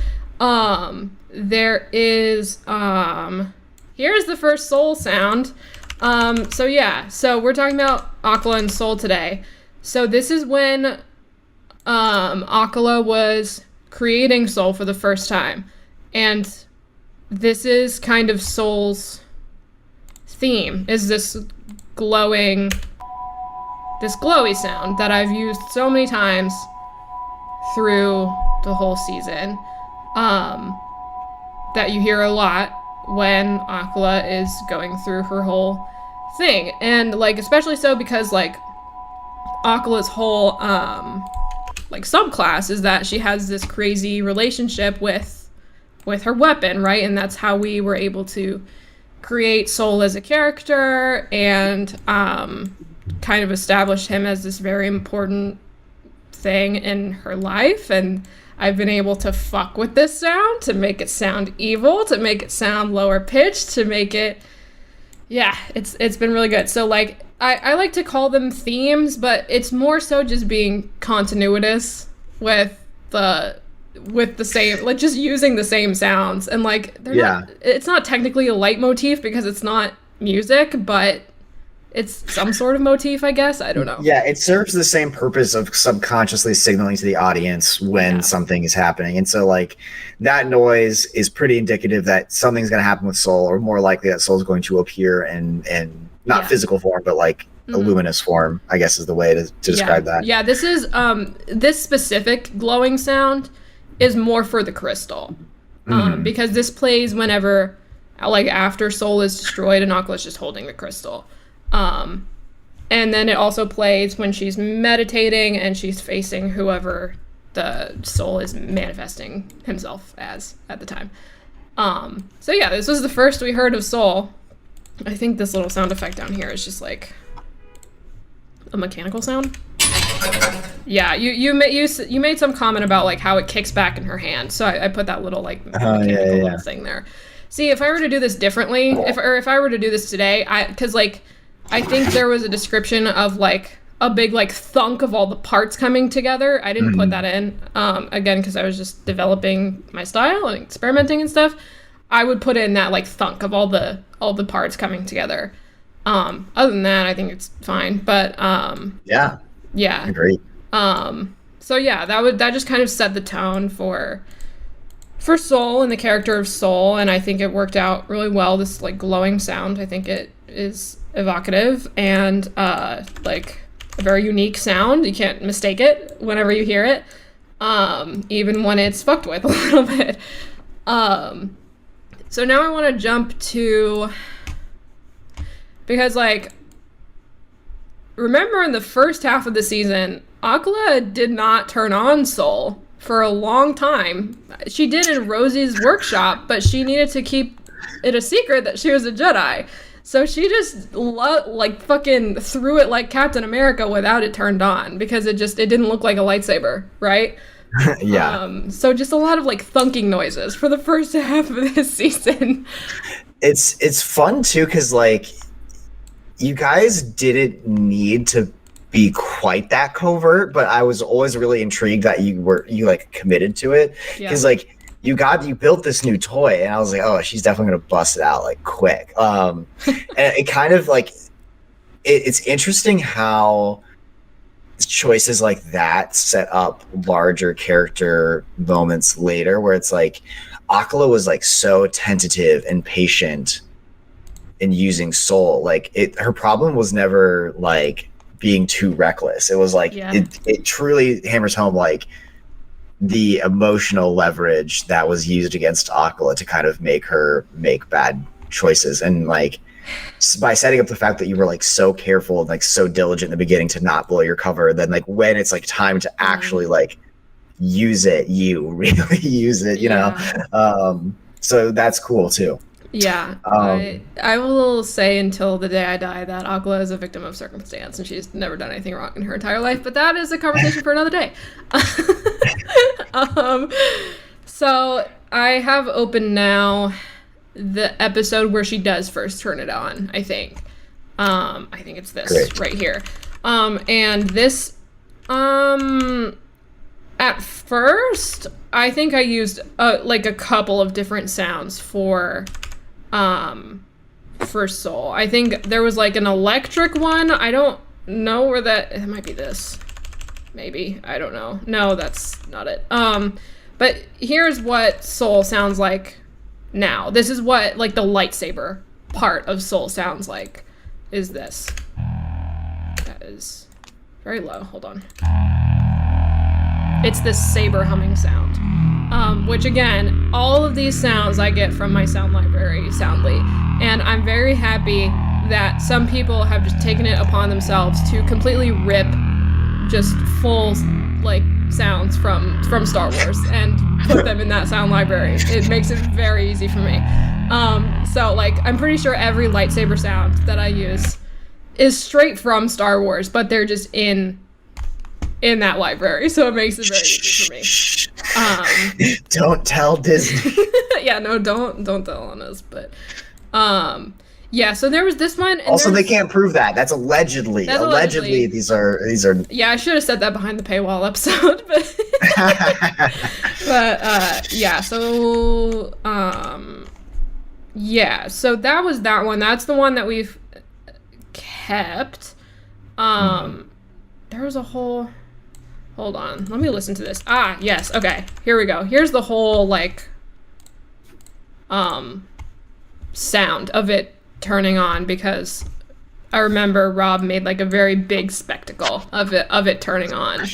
There is, here's the first Soul sound. So we're talking about Akala and Soul today. So this is when Akala was creating Soul for the first time. And this is kind of Soul's theme, is this glowy sound that I've used so many times through the whole season, that you hear a lot when Akala is going through her whole thing. And, like, especially so because, like, Akala's whole, like, subclass is that she has this crazy relationship with her weapon, right? And that's how we were able to create Soul as a character and, kind of establish him as this very important thing in her life. And I've been able to fuck with this sound to make it sound evil, to make it sound lower pitched, to make it, it's been really good. So, like, I like to call them themes, but it's more so just being continuous with the same, like, just using the same sounds. And, like, it's not technically a leitmotif because it's not music, but it's some sort of motif, I guess. I don't know. Yeah, it serves the same purpose of subconsciously signaling to the audience when something is happening. And so, like, that noise is pretty indicative that something's going to happen with Soul, or more likely that Soul's going to appear in not physical form, but, like, a luminous form, I guess is the way to describe that. Yeah, this is, this specific glowing sound is more for the crystal. Because this plays whenever, like, after Soul is destroyed and Akala's just holding the crystal. And then it also plays when she's meditating and she's facing whoever the Soul is manifesting himself as at the time. So yeah, this was the first we heard of Soul. I think this little sound effect down here is just like a mechanical sound. Yeah, you made some comment about, like, how it kicks back in her hand. So I put that little, like, mechanical little thing there. See, if I were to do this differently, if I were to do this today, because, like, I think there was a description of, like, a big like thunk of all the parts coming together. I didn't put that in, again, because I was just developing my style and experimenting and stuff. I would put in that like thunk of all the parts coming together. Other than that, I think it's fine. But yeah, Great. So yeah, that just kind of set the tone for Soul and the character of Soul, and I think it worked out really well. This like glowing sound, I think it is evocative and like a very unique sound. You can't mistake it whenever you hear it, even when it's fucked with a little bit. So now I want to jump to, because like, remember in the first half of the season, Akala did not turn on Soul for a long time. She did in Rosie's workshop, but she needed to keep it a secret that she was a Jedi. So she just like fucking threw it like Captain America without it turned on, because it didn't look like a lightsaber, right? Yeah. So just a lot of like thunking noises for the first half of this season. It's fun too, because like you guys didn't need to be quite that covert, but I was always really intrigued that you like committed to it, because like you built this new toy, and I was like, oh, she's definitely gonna bust it out like quick. And it kind of like it's interesting how choices like that set up larger character moments later, where it's like Akala was like so tentative and patient in using Soul. Like her problem was never like being too reckless. It was like it truly hammers home like the emotional leverage that was used against Akala to kind of make her make bad choices. And like by setting up the fact that you were like so careful and like so diligent in the beginning to not blow your cover, then like when it's like time to actually like use it, you really use it, you know? So that's cool too. Yeah, I will say until the day I die that Akala is a victim of circumstance, and she's never done anything wrong in her entire life, but that is a conversation for another day. So I have open now the episode where she does first turn it on, I think. I think it's this right here. And this, at first, I think I used like a couple of different sounds for Soul. I think there was like an electric one. I don't know where it might be this. Maybe. I don't know. No, that's not it. But here's what Soul sounds like now. This is what like the lightsaber part of Soul sounds like, is this. That is very low. Hold on. It's this saber humming sound. Which again, all of these sounds I get from my sound library, Soundly. And I'm very happy that some people have just taken it upon themselves to completely rip just full like sounds from Star Wars and put them in that sound library. It makes it very easy for me. So like I'm pretty sure every lightsaber sound that I use is straight from Star Wars, but they're just in that library, so it makes it very easy for me. Don't tell Disney. Yeah, no, don't tell on us. But yeah, so there was this one. And also, they can't prove that. That's allegedly. Allegedly, these are. Yeah, I should have said that behind the paywall episode, but but yeah. So yeah, so that was that one. That's the one that we've kept. There was a whole. Hold on, let me listen to this. Ah, yes, okay, here we go. Here's the whole, like, sound of it turning on, because I remember Rob made, like, a very big spectacle of it turning on.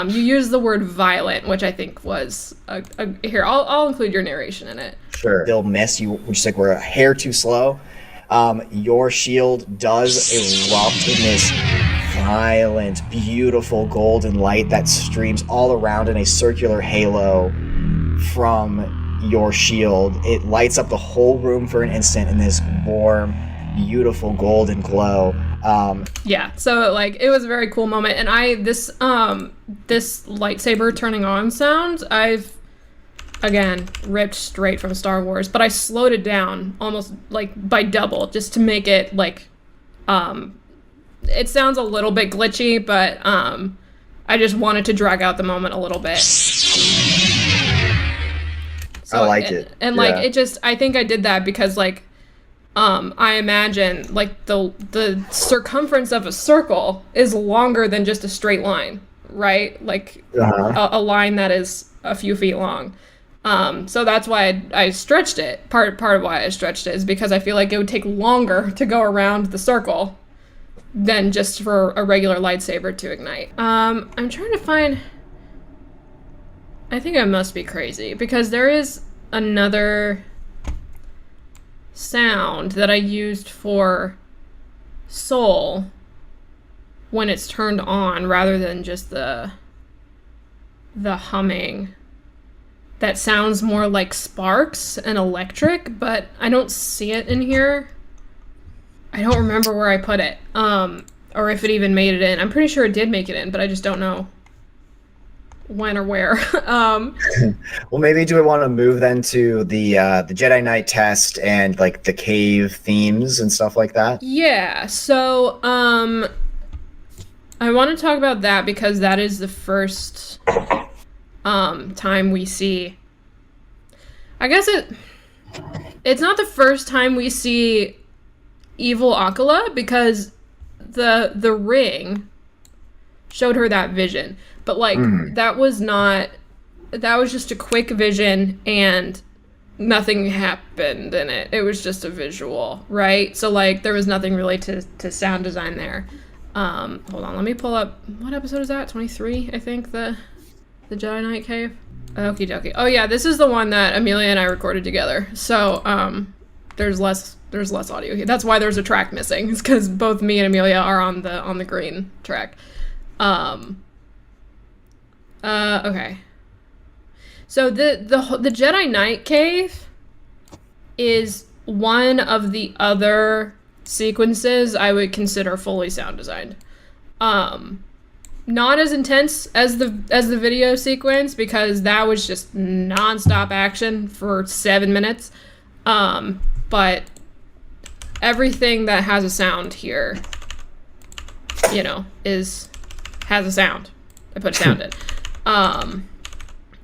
You used the word violent, which I think was, here, I'll include your narration in it. Sure. They'll miss you, just like we're a hair too slow. Your shield does erupt in this violent, beautiful golden light that streams all around in a circular halo from your shield. It lights up the whole room for an instant in this warm, beautiful golden glow. Yeah, so like it was a very cool moment, and this lightsaber turning on sound I've again ripped straight from Star Wars, but I slowed it down almost like by double just to make it like it sounds a little bit glitchy, but I just wanted to drag out the moment a little bit. So, I like it. And like it just, I think I did that because like I imagine like the circumference of a circle is longer than just a straight line, right? Like a line that is a few feet long. So that's why I stretched it. Part of why I stretched it is because I feel like it would take longer to go around the circle than just for a regular lightsaber to ignite. I'm trying to find... I think I must be crazy because there is another sound that I used for Soul when it's turned on rather than just the humming. That sounds more like sparks and electric, but I don't see it in here. I don't remember where I put it, or if it even made it in. I'm pretty sure it did make it in, but I just don't know when or where. Well, maybe do we want to move then to the Jedi Knight test and like the cave themes and stuff like that? Yeah, so I want to talk about that because that is the first time we see... I guess it's not the first time we see evil Akala because the ring showed her that vision, but like that was just a quick vision and nothing happened in it. It was just a visual, right? So like there was nothing really to sound design there. Hold on, let me pull up, what episode is that? 23, I think, the Jedi Knight cave. Okie dokie. Oh yeah, this is the one that Amelia and I recorded together. So there's less audio here. That's why there's a track missing. It's because both me and Amelia are on the green track. Okay. So the Jedi Knight cave is one of the other sequences I would consider fully sound designed. Not as intense as the video sequence because that was just nonstop action for 7 minutes. But everything that has a sound here, has a sound. I put sound in.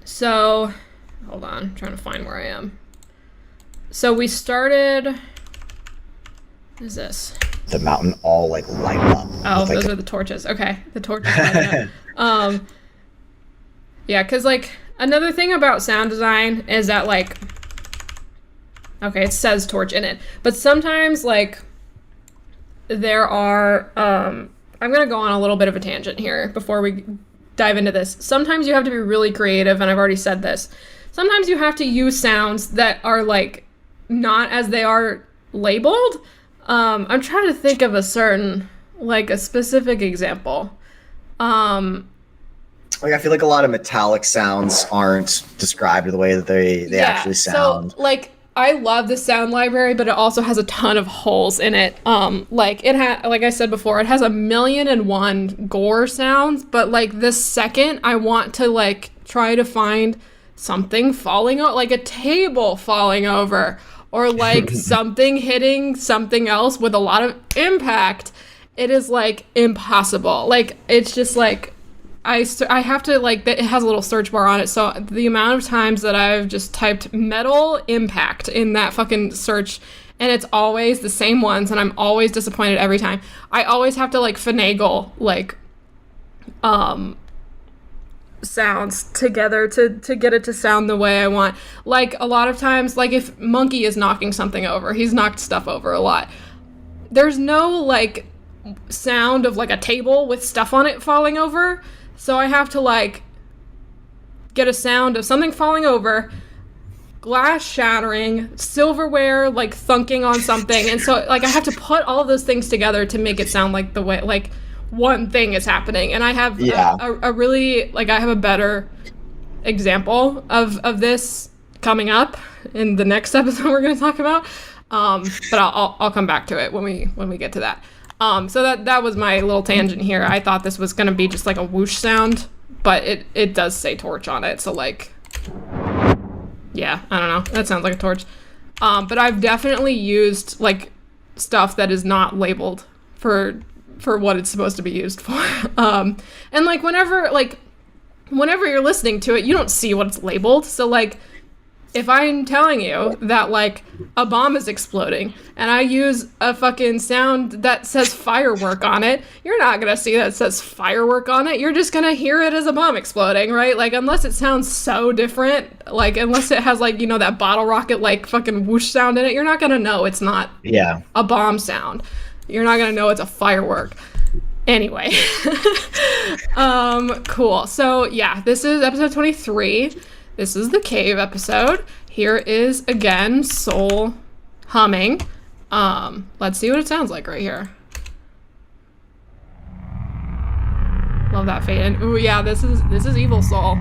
So hold on, I'm trying to find where I am. So we started. What is this? The mountain all like light up. Oh, those are the torches. Okay, the torches light up. Yeah, because like another thing about sound design is that like, okay, it says torch in it, but sometimes like there are. I'm gonna go on a little bit of a tangent here before we dive into this. Sometimes you have to be really creative, and I've already said this. Sometimes you have to use sounds that are like not as they are labeled. I'm trying to think of a specific example. Like I feel like a lot of metallic sounds aren't described the way that they actually sound. So like I love the sound library, but it also has a ton of holes in it. Like I said before, it has 1,000,001 gore sounds, but like the second I want to like try to find something falling out, like a table falling over, or like something hitting something else with a lot of impact, it is like impossible. Like it's just like I have to like, it has a little search bar on it, so the amount of times that I've just typed metal impact in that fucking search and it's always the same ones and I'm always disappointed every time. I always have to like finagle like sounds together to get it to sound the way I want. Like a lot of times, like if Monkey is knocking something over, he's knocked stuff over a lot. There's no like sound of like a table with stuff on it falling over. So I have to like get a sound of something falling over, glass shattering, silverware like thunking on something. And so like I have to put all of those things together to make it sound like the way like one thing is happening. And I have a really like I have a better example of this coming up in the next episode we're going to talk about. But I'll come back to it when we get to that. So that was my little tangent here. I thought this was going to be just like a whoosh sound, but it does say torch on it. So like, yeah, I don't know. That sounds like a torch. But I've definitely used like stuff that is not labeled for for what it's supposed to be used for. And like whenever you're listening to it, you don't see what it's labeled. So like if I'm telling you that like a bomb is exploding and I use a fucking sound that says firework on it, you're not gonna see that it says firework on it. You're just gonna hear it as a bomb exploding, right? Like unless it sounds so different, like unless it has like, you know, that bottle rocket like fucking whoosh sound in it, you're not gonna know it's not a bomb sound. You're not gonna know it's a firework. Anyway. Cool. So yeah, this is episode 23. This is the cave episode. Here is, again, Soul humming. Let's see what it sounds like right here. Love that fade in. Ooh, yeah, this is Evil Soul.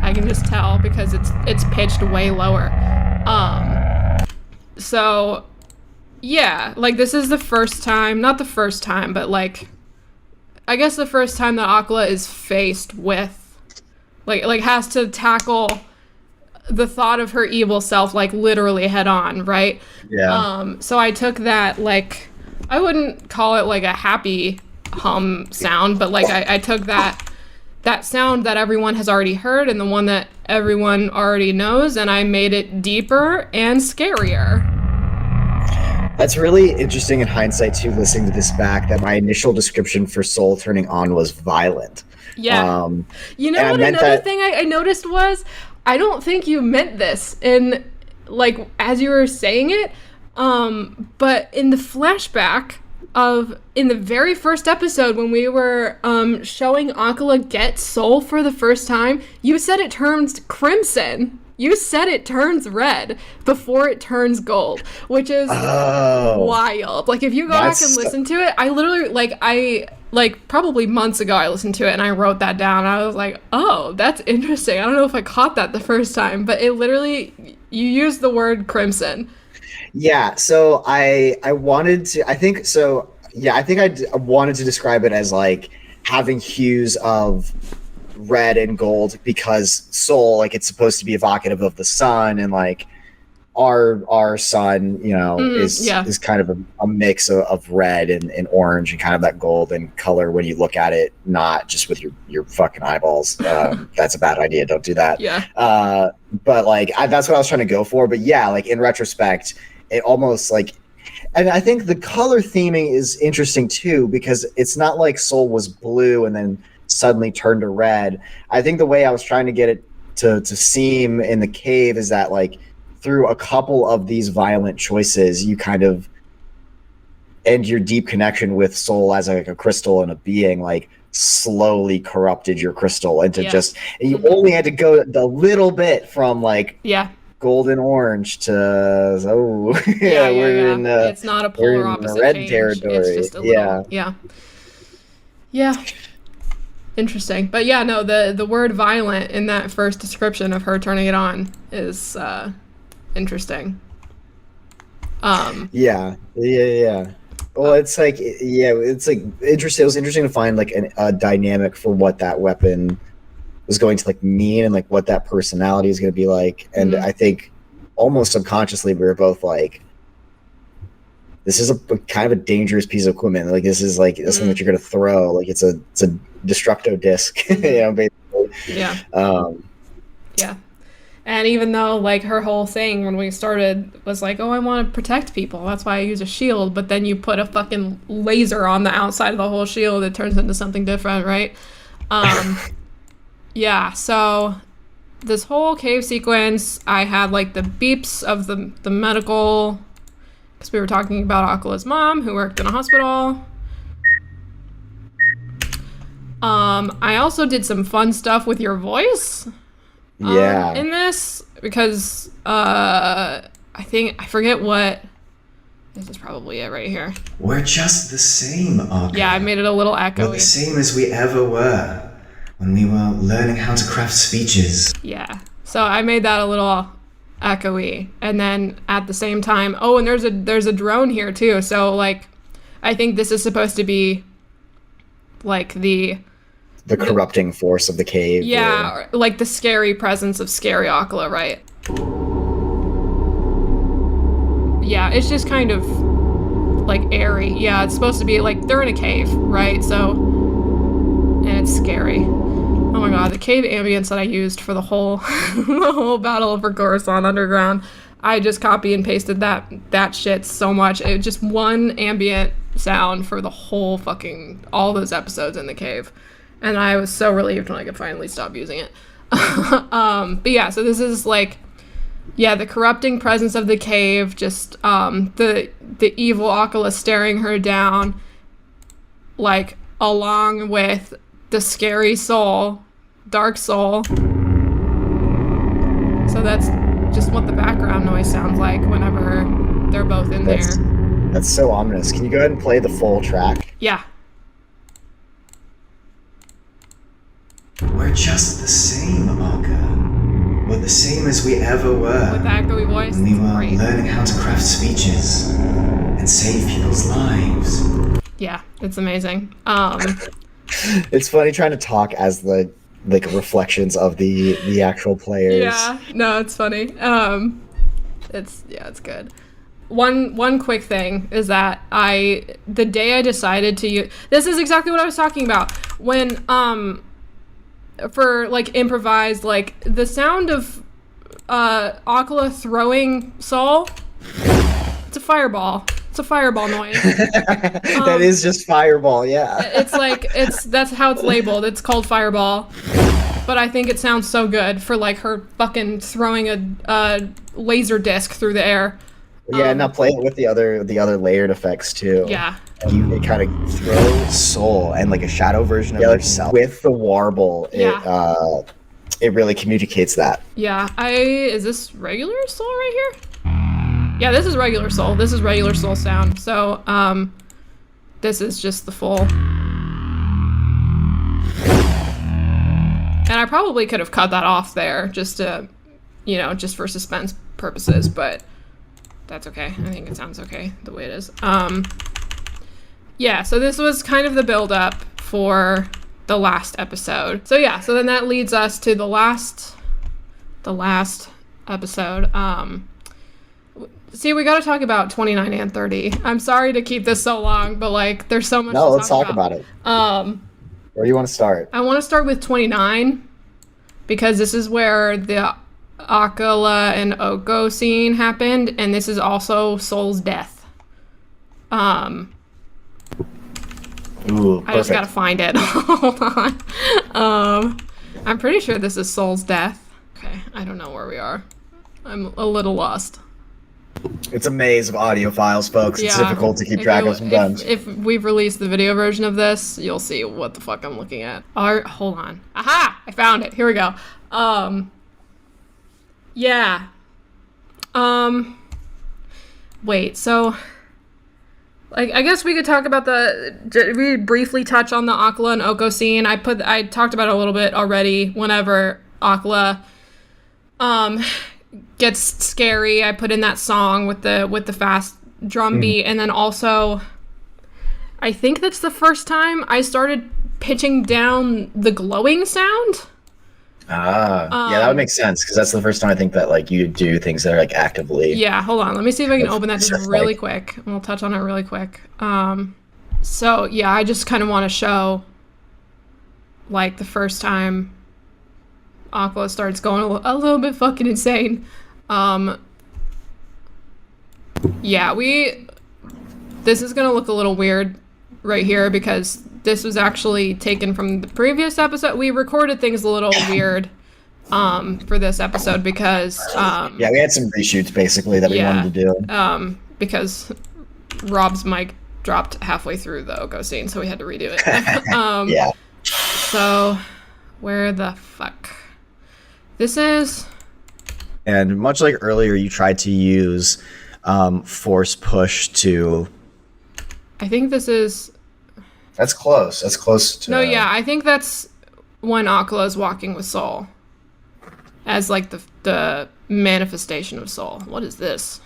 I can just tell because it's pitched way lower. So, yeah, like this is the first time, not the first time, but like, I guess the first time that Aquila is faced with like has to tackle the thought of her evil self like literally head on, right? Yeah. So I took that, like, I wouldn't call it like a happy hum sound, but like I took that sound that everyone has already heard and the one that everyone already knows, and I made it deeper and scarier. That's really interesting in hindsight too, listening to this back, that my initial description for Soul turning on was violent. Yeah. You know what, another thing I noticed was, I don't think you meant this in, like, as you were saying it, but in the flashback in the very first episode when we were showing Aquila get Soul for the first time, you said it turns crimson. You said it turns red before it turns gold, which is wild. Like, if you go back and listen to it, I literally, probably months ago, I listened to it and I wrote that down. I was like, oh, that's interesting. I don't know if I caught that the first time, but it literally, you used the word crimson. Yeah, so I wanted to describe it as like having hues of red and gold, because Soul, like, it's supposed to be evocative of the sun, and like our sun, you know, is kind of a mix of red and orange and kind of that golden color when you look at it, not just with your fucking eyeballs. That's a bad idea. Don't do that. Yeah. But like that's what I was trying to go for. But yeah, like in retrospect, it almost like, and I think the color theming is interesting too, because it's not like Soul was blue and then suddenly turned to red. I think the way I was trying to get it to seem in the cave is that, like, through a couple of these violent choices, you kind of end your deep connection with Soul as like a crystal and a being, like, slowly corrupted your crystal into just, and you only had to go a little bit from like golden orange to we're in it's not a polar opposite red change. territory. It's just a little, yeah. Interesting. But yeah, no, the word violent in that first description of her turning it on is interesting. Yeah. Well, it's like, it's like interesting. It was interesting to find like a dynamic for what that weapon was going to like mean and like what that personality is going to be like. And I think almost subconsciously we were both like, this is a kind of a dangerous piece of equipment. Like, this is like something that you're going to throw. Like, it's a destructo disc, you know, basically. Yeah. Yeah. And even though, like, her whole thing when we started was like, oh, I want to protect people, that's why I use a shield, but then you put a fucking laser on the outside of the whole shield, it turns into something different, right? Yeah, so this whole cave sequence, I had, like, the beeps of the medical, because we were talking about Aquila's mom, who worked in a hospital. I also did some fun stuff with your voice. In this, because I forget what. This is probably it right here. We're just the same, Aquila. Yeah, I made it a little echoey. We're the same as we ever were when we were learning how to craft speeches. Yeah, so I made that a little echoey, and then at the same time, oh, and there's a drone here too. So like, I think this is supposed to be like the corrupting force of the cave. Yeah, or like the scary presence of scary Aquila, right? Yeah, it's just kind of like airy. Yeah, it's supposed to be like they're in a cave, right? So, and it's scary. Oh my god, the cave ambience that I used for the whole the whole battle for Coruscant Underground, I just copy and pasted that shit so much. It was just one ambient sound for the whole fucking all those episodes in the cave, and I was so relieved when I could finally stop using it. But yeah, so this is like, yeah, the corrupting presence of the cave, just the evil Oculus staring her down, like along with the scary soul, dark soul. So that's just what the background noise sounds like whenever they're both in there. That's so ominous. Can you go ahead and play the full track? Yeah. We're just the same, Arca. We're the same as we ever were. With that echoey voice. When we were Great. learning how to craft speeches and save people's lives. Yeah, it's amazing. It's funny trying to talk as the reflections of the actual players. Yeah, no, it's funny. It's good. One quick thing is that the day I decided to use, this is exactly what I was talking about when for like improvised, like the sound of Akala throwing Saul. It's a fireball. It's a fireball noise. That is just fireball, yeah. It's like that's how it's labeled. It's called fireball. But I think it sounds so good for like her fucking throwing a laser disc through the air. Yeah, now play it with the other layered effects too. Yeah. It kind of throws Soul and like a shadow version of yourself with the warble. Yeah. It really communicates that. Yeah. Is this regular Soul right here? Yeah, this is regular Soul. This is regular Soul sound. So, this is just the full. And I probably could have cut that off there just to, just for suspense purposes, but that's okay. I think it sounds okay the way it is. Yeah, so this was kind of the build-up for the last episode. So yeah, so then that leads us to the last episode. See, we got to talk about 29 and 30. I'm sorry to keep this so long, but like, there's so much. No, let's talk about it. Where do you want to start? I want to start with 29 because this is where the Akala and Oko scene happened, and this is also Soul's death. Ooh, I just gotta find it. Hold on. I'm pretty sure this is Soul's death. Okay, I don't know where we are. I'm a little lost. It's a maze of audio files, folks. It's difficult to keep track of sometimes. If we've released the video version of this, you'll see what the fuck I'm looking at. Hold on. Aha! I found it. Here we go. Yeah. Wait, so I guess we could talk about we briefly touch on the Akala and Oko scene. I talked about it a little bit already whenever Akala gets scary. I put in that song with the fast drum beat, and then also I think that's the first time I started pitching down the glowing sound. Yeah, that would make sense because that's the first time I think that like you do things that are like actively. Yeah, hold on. Let me see if I can open that just really quick. We'll touch on it really quick. So yeah, I just kind of want to show like the first time Aqua starts going a little bit fucking insane. Yeah, this is gonna look a little weird right here because this was actually taken from the previous episode. We recorded things a little weird for this episode because yeah, we had some reshoots basically that we wanted to do. Because Rob's mic dropped halfway through the Oko scene, so we had to redo it. Yeah. So where the fuck? This is. And much like earlier, you tried to use force push to. I think this is. That's close. That's close to. No, yeah, I think that's when Akala is walking with Soul. As like the manifestation of Soul. What is this?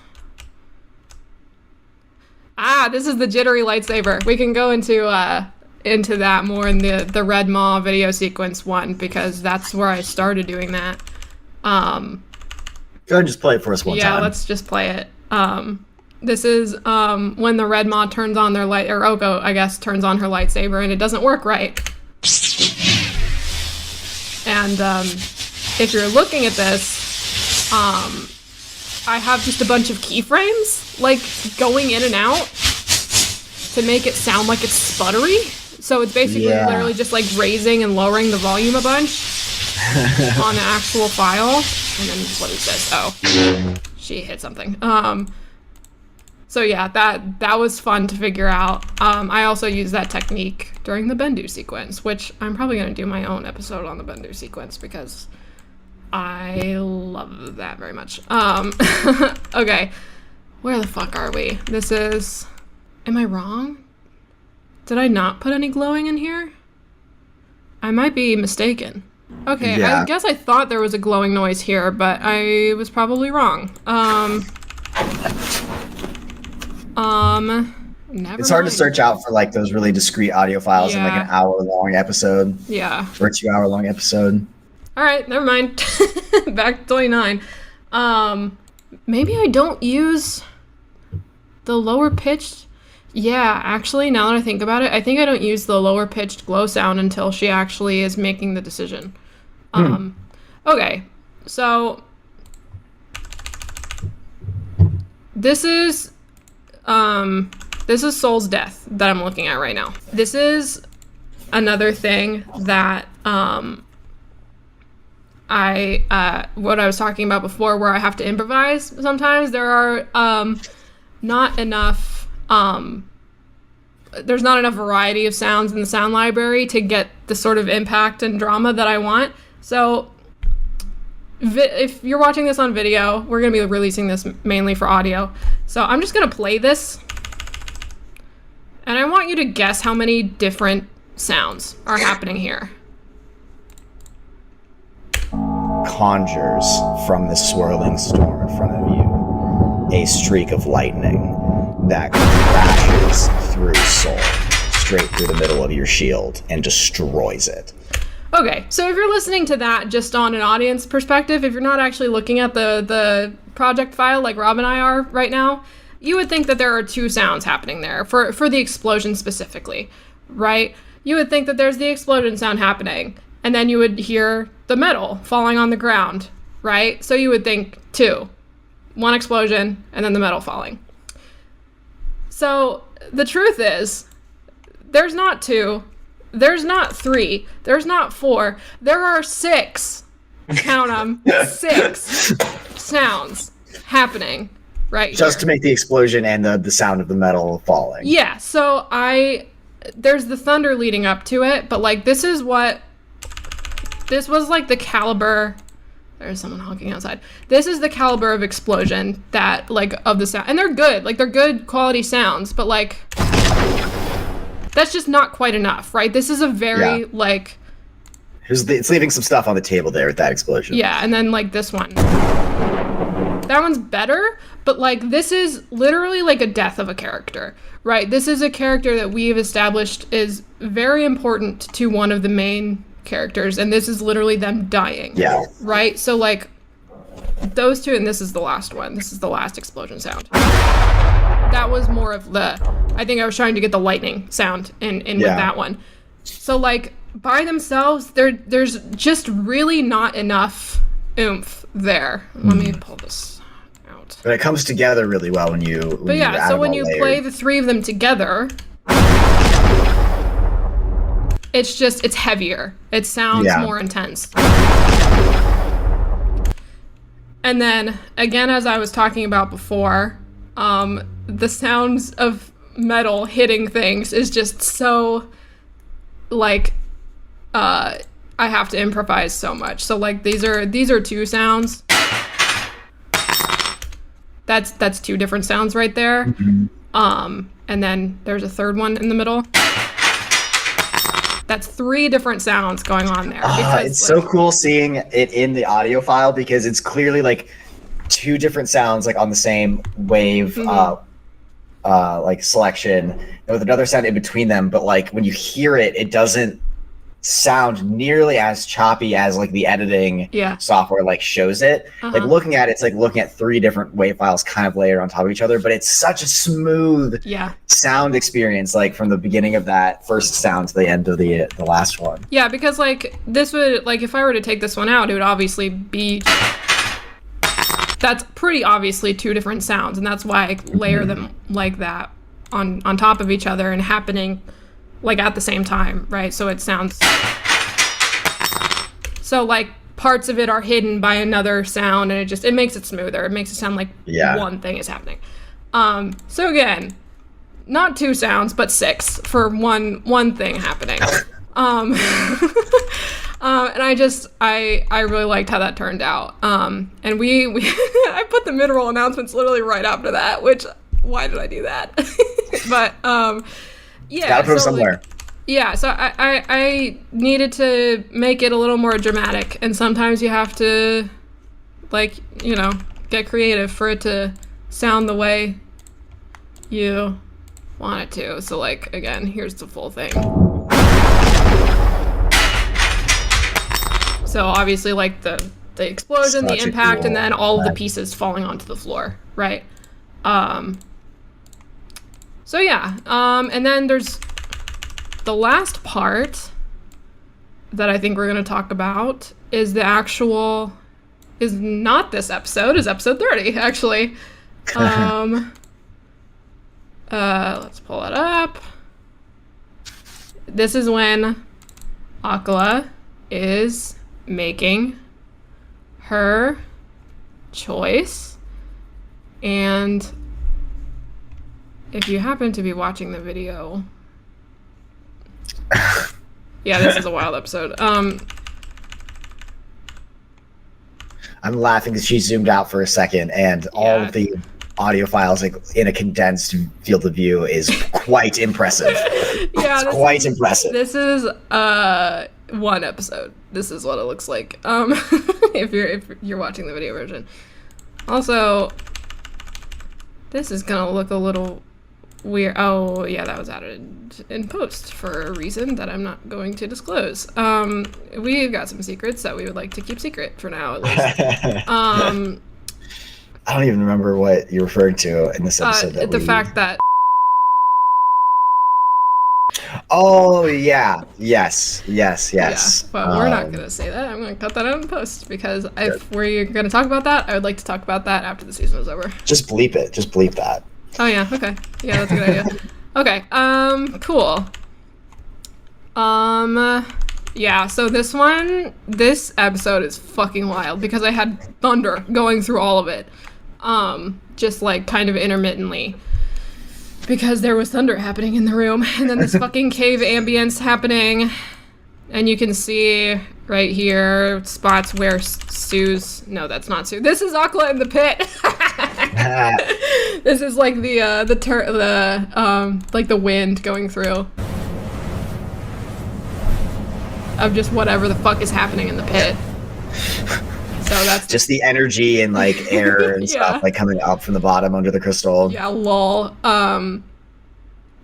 This is the jittery lightsaber. We can go into that more in the Red Maw video sequence one because that's where I started doing that. Go ahead and just play it for us one time. Yeah, let's just play it. This is when the Red Maw turns on their light, or Oko, I guess, turns on her lightsaber, and it doesn't work right. And if you're looking at this, I have just a bunch of keyframes, like, going in and out to make it sound like it's sputtery. So it's basically literally just, like, raising and lowering the volume a bunch on the actual file. And then, what is this? Oh, she hit something. So yeah, that was fun to figure out. I also used that technique during the Bendu sequence, which I'm probably going to do my own episode on the Bendu sequence because I love that very much. Okay, where the fuck are we? This is... Am I wrong? Did I not put any glowing in here? I might be mistaken. Okay, Yeah. I guess I thought there was a glowing noise here, but I was probably wrong. Never It's hard to mind. search out for like those really discrete audio files in like Yeah. an hour-long episode Yeah. or a 2-hour-long episode. All right, never mind. Back to 29. Maybe I don't use the lower pitched. Yeah, actually, now that I think about it, I think I don't use the lower pitched glow sound until she actually is making the decision. Okay, so this is Soul's Death that I'm looking at right now. This is another thing that what I was talking about before, where I have to improvise sometimes. There are not enough there's not enough variety of sounds in the sound library to get the sort of impact and drama that I want. So if you're watching this on video, we're going to be releasing this mainly for audio. So I'm just going to play this. And I want you to guess how many different sounds are happening here. Conjures from the swirling storm in front of you a streak of lightning that crashes through Soul, straight through the middle of your shield, and destroys it. Okay, so if you're listening to that just on an audience perspective, if you're not actually looking at the project file like Rob and I are right now, you would think that there are two sounds happening there for the explosion specifically, right? You would think that there's the explosion sound happening, and then you would hear the metal falling on the ground, right? So you would think two. One explosion, and then the metal falling. So the truth is, there's not two, there's not three, there's not four, there are six, count them, 6 sounds happening right Just here. to make the explosion and the sound of the metal falling. Yeah, so there's the thunder leading up to it, but like this was like the caliber. There's someone honking outside. This is the caliber of explosion that, like, of the sound. And they're good. Like, they're good quality sounds. But, like, that's just not quite enough, right? This is a very, like... It's leaving some stuff on the table there with that explosion. Yeah, and then, like, this one. That one's better, but, like, this is literally, like, a death of a character, right? This is a character that we've established is very important to one of the main characters, and this is literally them dying. Yeah. Right? So, like, those two, and this is the last one. This is the last explosion sound. That was more of the... I think I was trying to get the lightning sound in with that one. So, like, by themselves, there's just really not enough oomph there. Let me pull this out. But it comes together really well when you But yeah, add so them when all you layered. play the three of them together... It's heavier. It sounds more intense. And then, again, as I was talking about before, the sounds of metal hitting things is just so, like, I have to improvise so much. So, like, these are two sounds. That's two different sounds right there. And then there's a third one in the middle. That's 3 different sounds going on there. It's so cool seeing it in the audio file because it's clearly like 2 different sounds like on the same wave like selection with another sound in between them, but like when you hear it, it doesn't sound nearly as choppy as like the editing Yeah. software like shows it. Like looking at it, it's like looking at 3 different wave files kind of layered on top of each other, but it's such a smooth sound experience, like from the beginning of that first sound to the end of the last one. Yeah, because like this would, like if I were to take this one out, it would obviously be, that's pretty obviously 2 different sounds, and that's why I layer them like that on top of each other and happening like at the same time, right? So it sounds, so like parts of it are hidden by another sound, and it makes it smoother. It makes it sound like one thing is happening. So again, not 2 sounds, but 6 for one thing happening. And I really liked how that turned out. And we I put the mid-roll announcements literally right after that, which, why did I do that? But yeah, gotta put them somewhere. Like, yeah, so I needed to make it a little more dramatic, and sometimes you have to, like, you know, get creative for it to sound the way you want it to. So like, again, here's the full thing. So obviously, like the explosion, the impact, and then all of the pieces falling onto the floor, right? So yeah, and then there's the last part that I think we're going to talk about is not this episode, is episode 30, actually. Let's pull it up. This is when Akala is making her choice, and if you happen to be watching the video, yeah, this is a wild episode. I'm laughing because she zoomed out for a second, and all of the audio files, like in a condensed field of view, is quite impressive. Yeah, it's quite impressive. This is one episode. This is what it looks like. If you're watching the video version. Also, this is gonna look a little weird. Oh yeah, that was added in post for a reason that I'm not going to disclose. We've got some secrets that we would like to keep secret for now, at least. I don't even remember what you're referring to in this episode. Fact that. Oh yeah, yes. Yeah, but we're not gonna say that. I'm gonna cut that out in post, because if we're gonna talk about that, I would like to talk about that after the season is over. Just bleep it. Just bleep that. Oh yeah. Okay. Yeah, that's a good idea. Okay. Cool. Yeah. So this episode is fucking wild because I had thunder going through all of it. Just like kind of intermittently, because there was thunder happening in the room, and then this fucking cave ambience happening, and you can see right here spots where no, that's not Sue. This is Akala in the pit. This is like like the wind going through of just whatever the fuck is happening in the pit. So that's just the energy and like air and stuff like coming up from the bottom under the crystal. Yeah, lol.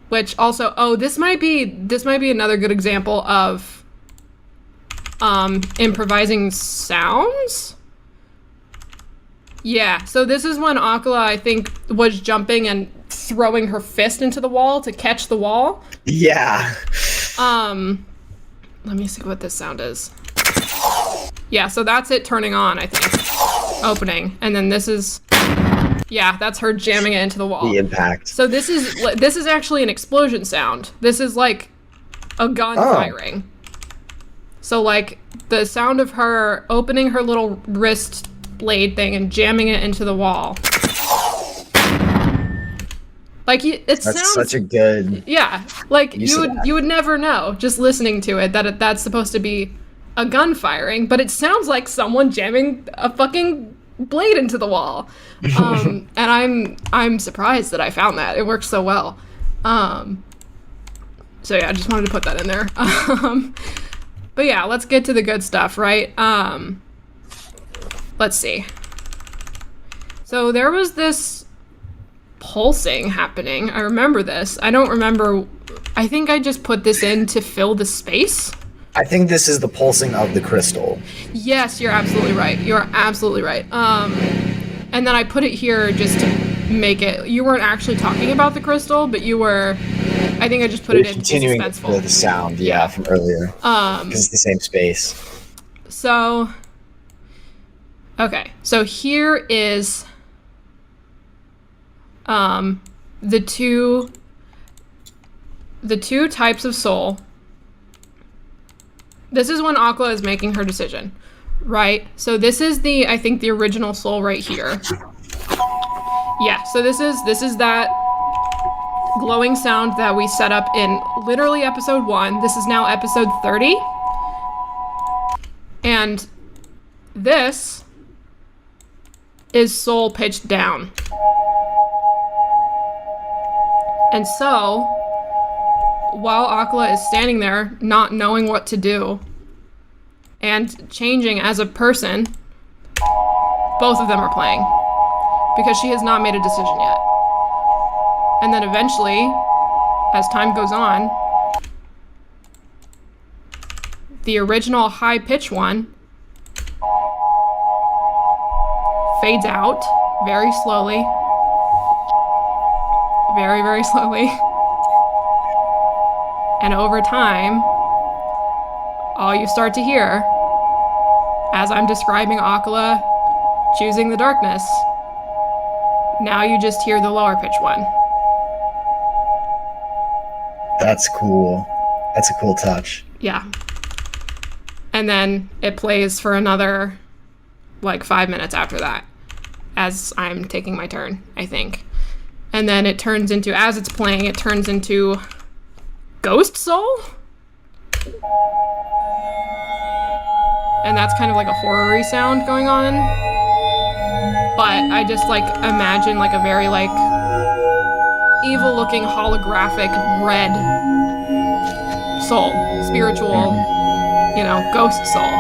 Which also, this might be another good example of improvising sounds. Yeah, so this is when Akala, I think, was jumping and throwing her fist into the wall to catch the wall. Yeah. Let me see what this sound is. Yeah, so that's it turning on, I think. Opening. And then this is... Yeah, that's her jamming it into the wall. The impact. So this is actually an explosion sound. This is like a gun firing. So like the sound of her opening her little wrist blade thing and jamming it into the wall. Like it sounds... That's such a good... Yeah, like you would never know just listening to it that that's supposed to be a gun firing, but it sounds like someone jamming a fucking blade into the wall. And I'm surprised that I found that. It works so well. So yeah, I just wanted to put that in there. But yeah, let's get to the good stuff, right? Let's see. So there was this pulsing happening. I remember this. I don't remember. I think I just put this in to fill the space I think this is the pulsing of the crystal. Yes, you're absolutely right. You're absolutely right. And then I put it here just to make it. You weren't actually talking about the crystal, but you were. I think I just put it in continuing suspenseful. the sound, yeah, from earlier. Because it's the same space. So. Okay, so here is. The two types of soul. This is when Aqua is making her decision, right? So this is I think the original soul right here. Yeah, so this is that glowing sound that we set up in literally episode 1. This is now episode 30. And this is soul pitched down. And so, while Akala is standing there, not knowing what to do, and changing as a person, both of them are playing. Because she has not made a decision yet. And then eventually, as time goes on, the original high-pitch one fades out very slowly. Very, very slowly. And over time, all you start to hear, as I'm describing Akala choosing the darkness, now you just hear the lower pitch one. That's cool. That's a cool touch. Yeah. And then it plays for another, 5 minutes after that, as I'm taking my turn, I think. And then it turns into, as it's playing, it turns into Ghost Soul? And that's kind of like a horror-y sound going on. But I just, imagine, a very, evil-looking holographic red soul. Spiritual, ghost soul.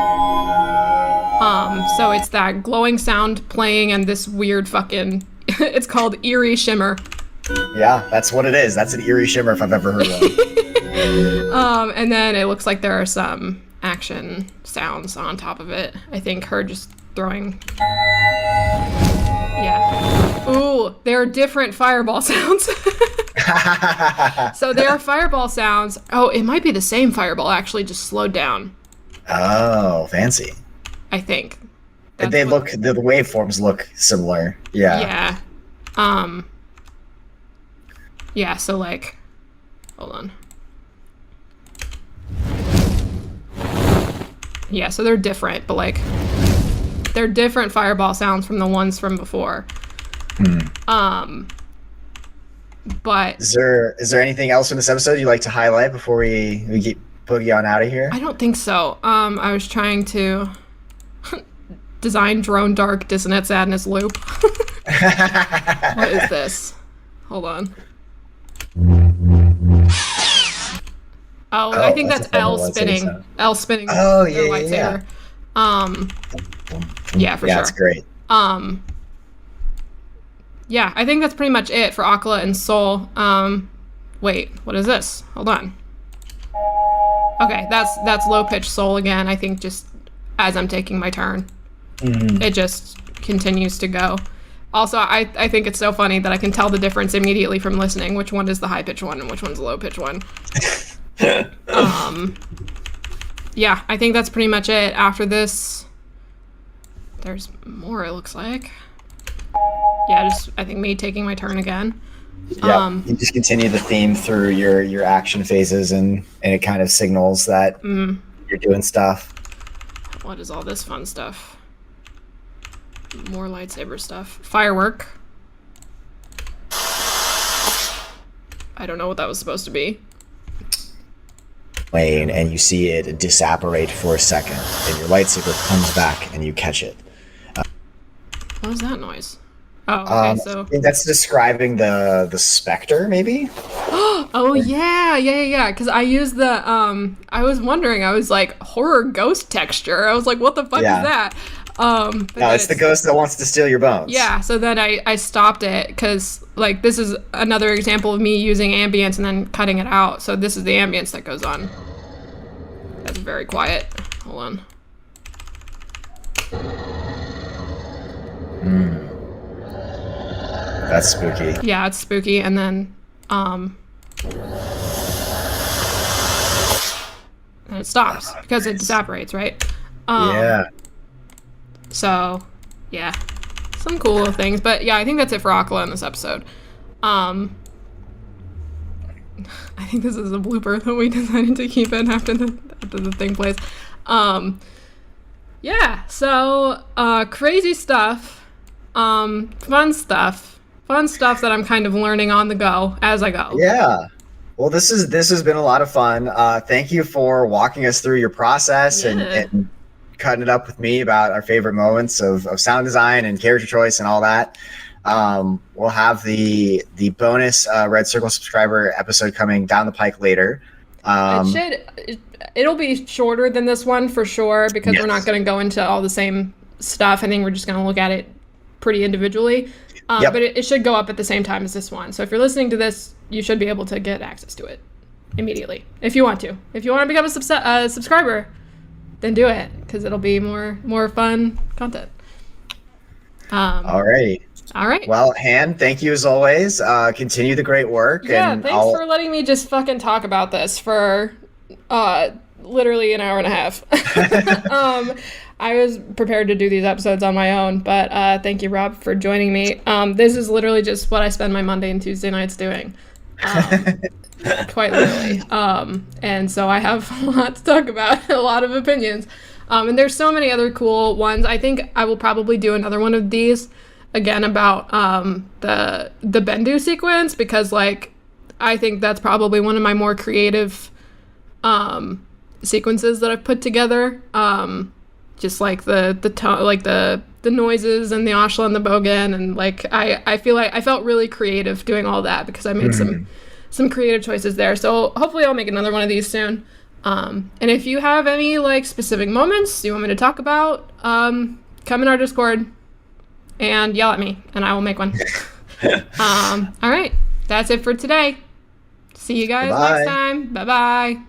So it's that glowing sound playing and this weird fucking... It's called eerie shimmer. Yeah, that's what it is. That's an eerie shimmer if I've ever heard one. And then it looks like there are some action sounds on top of it. I think her just throwing... Yeah. Ooh, there are different fireball sounds. So there are fireball sounds. Oh, it might be the same fireball, actually, just slowed down. Oh, fancy. I think. The waveforms look similar. Yeah. Yeah. Yeah, so hold on. Yeah, so they're different, but they're different fireball sounds from the ones from before. But is there anything else in this episode you'd like to highlight before we get Boogie on out of here? I don't think so. I was trying to design drone dark dissonant sadness loop. What is this? Hold on. Oh, I think that's L spinning. L spinning. Oh, their yeah. Yeah, for sure. Yeah, that's great. Yeah, I think that's pretty much it for Akala and Soul. Wait, what is this? Hold on. Okay, that's low pitch Soul again. I think just as I'm taking my turn, it just continues to go. Also, I think it's so funny that I can tell the difference immediately from listening. Which one is the high pitch one and which one's the low pitch one. Yeah, I think that's pretty much it. After this, there's more. It looks like. Yeah, just I think me taking my turn again. Yeah, you just continue the theme through your action phases, and it kind of signals that you're doing stuff. What is all this fun stuff? More lightsaber stuff. Firework. I don't know what that was supposed to be. Wayne, and you see it disapparate for a second, and your lightsaber comes back, and you catch it. What was that noise? Oh, okay, so... I think that's describing the specter, maybe? Oh, yeah, because I used the, I was wondering, I was like, horror ghost texture. I was like, what the fuck is that? No, it's the ghost that wants to steal your bones. Yeah, so then I stopped it, because, this is another example of me using ambience and then cutting it out, so this is the ambience that goes on. That's very quiet. Hold on. That's spooky. Yeah, it's spooky, and then and it stops because it disapparates, right? Yeah. So, yeah, some cool little things, but yeah, I think that's it for Aquila in this episode. I think this is a blooper that we decided to keep in after the thing plays. Yeah, so crazy stuff, fun stuff that I'm kind of learning on the go as I go. Yeah. Well, this has been a lot of fun. Thank you for walking us through your process and cutting it up with me about our favorite moments of sound design and character choice and all that. We'll have the bonus Red Circle subscriber episode coming down the pike later. It'll be shorter than this one for sure, because we're not going to go into all the same stuff. I think we're just going to look at it pretty individually. But it should go up at the same time as this one. So if you're listening to this, you should be able to get access to it immediately if you want to. If you want to become a subscriber, then do it, because it'll be more fun content. All right. Well, Han, thank you as always. Continue the great work. Yeah, and thanks for letting me just fucking talk about this for literally an hour and a half. I was prepared to do these episodes on my own, but thank you, Rob, for joining me. This is literally just what I spend my Monday and Tuesday nights doing. Quite literally. And so I have a lot to talk about, a lot of opinions. And there's so many other cool ones. I think I will probably do another one of these again about the Bendu sequence, because like I think that's probably one of my more creative sequences that I've put together. Just like the tone, like the noises and the ashla and the bogan, and like I feel like I felt really creative doing all that because I made some creative choices there. So hopefully I'll make another one of these soon. And if you have any like specific moments you want me to talk about, come in our Discord and yell at me and I will make one. All right, that's it for today. See you guys next time. Bye bye.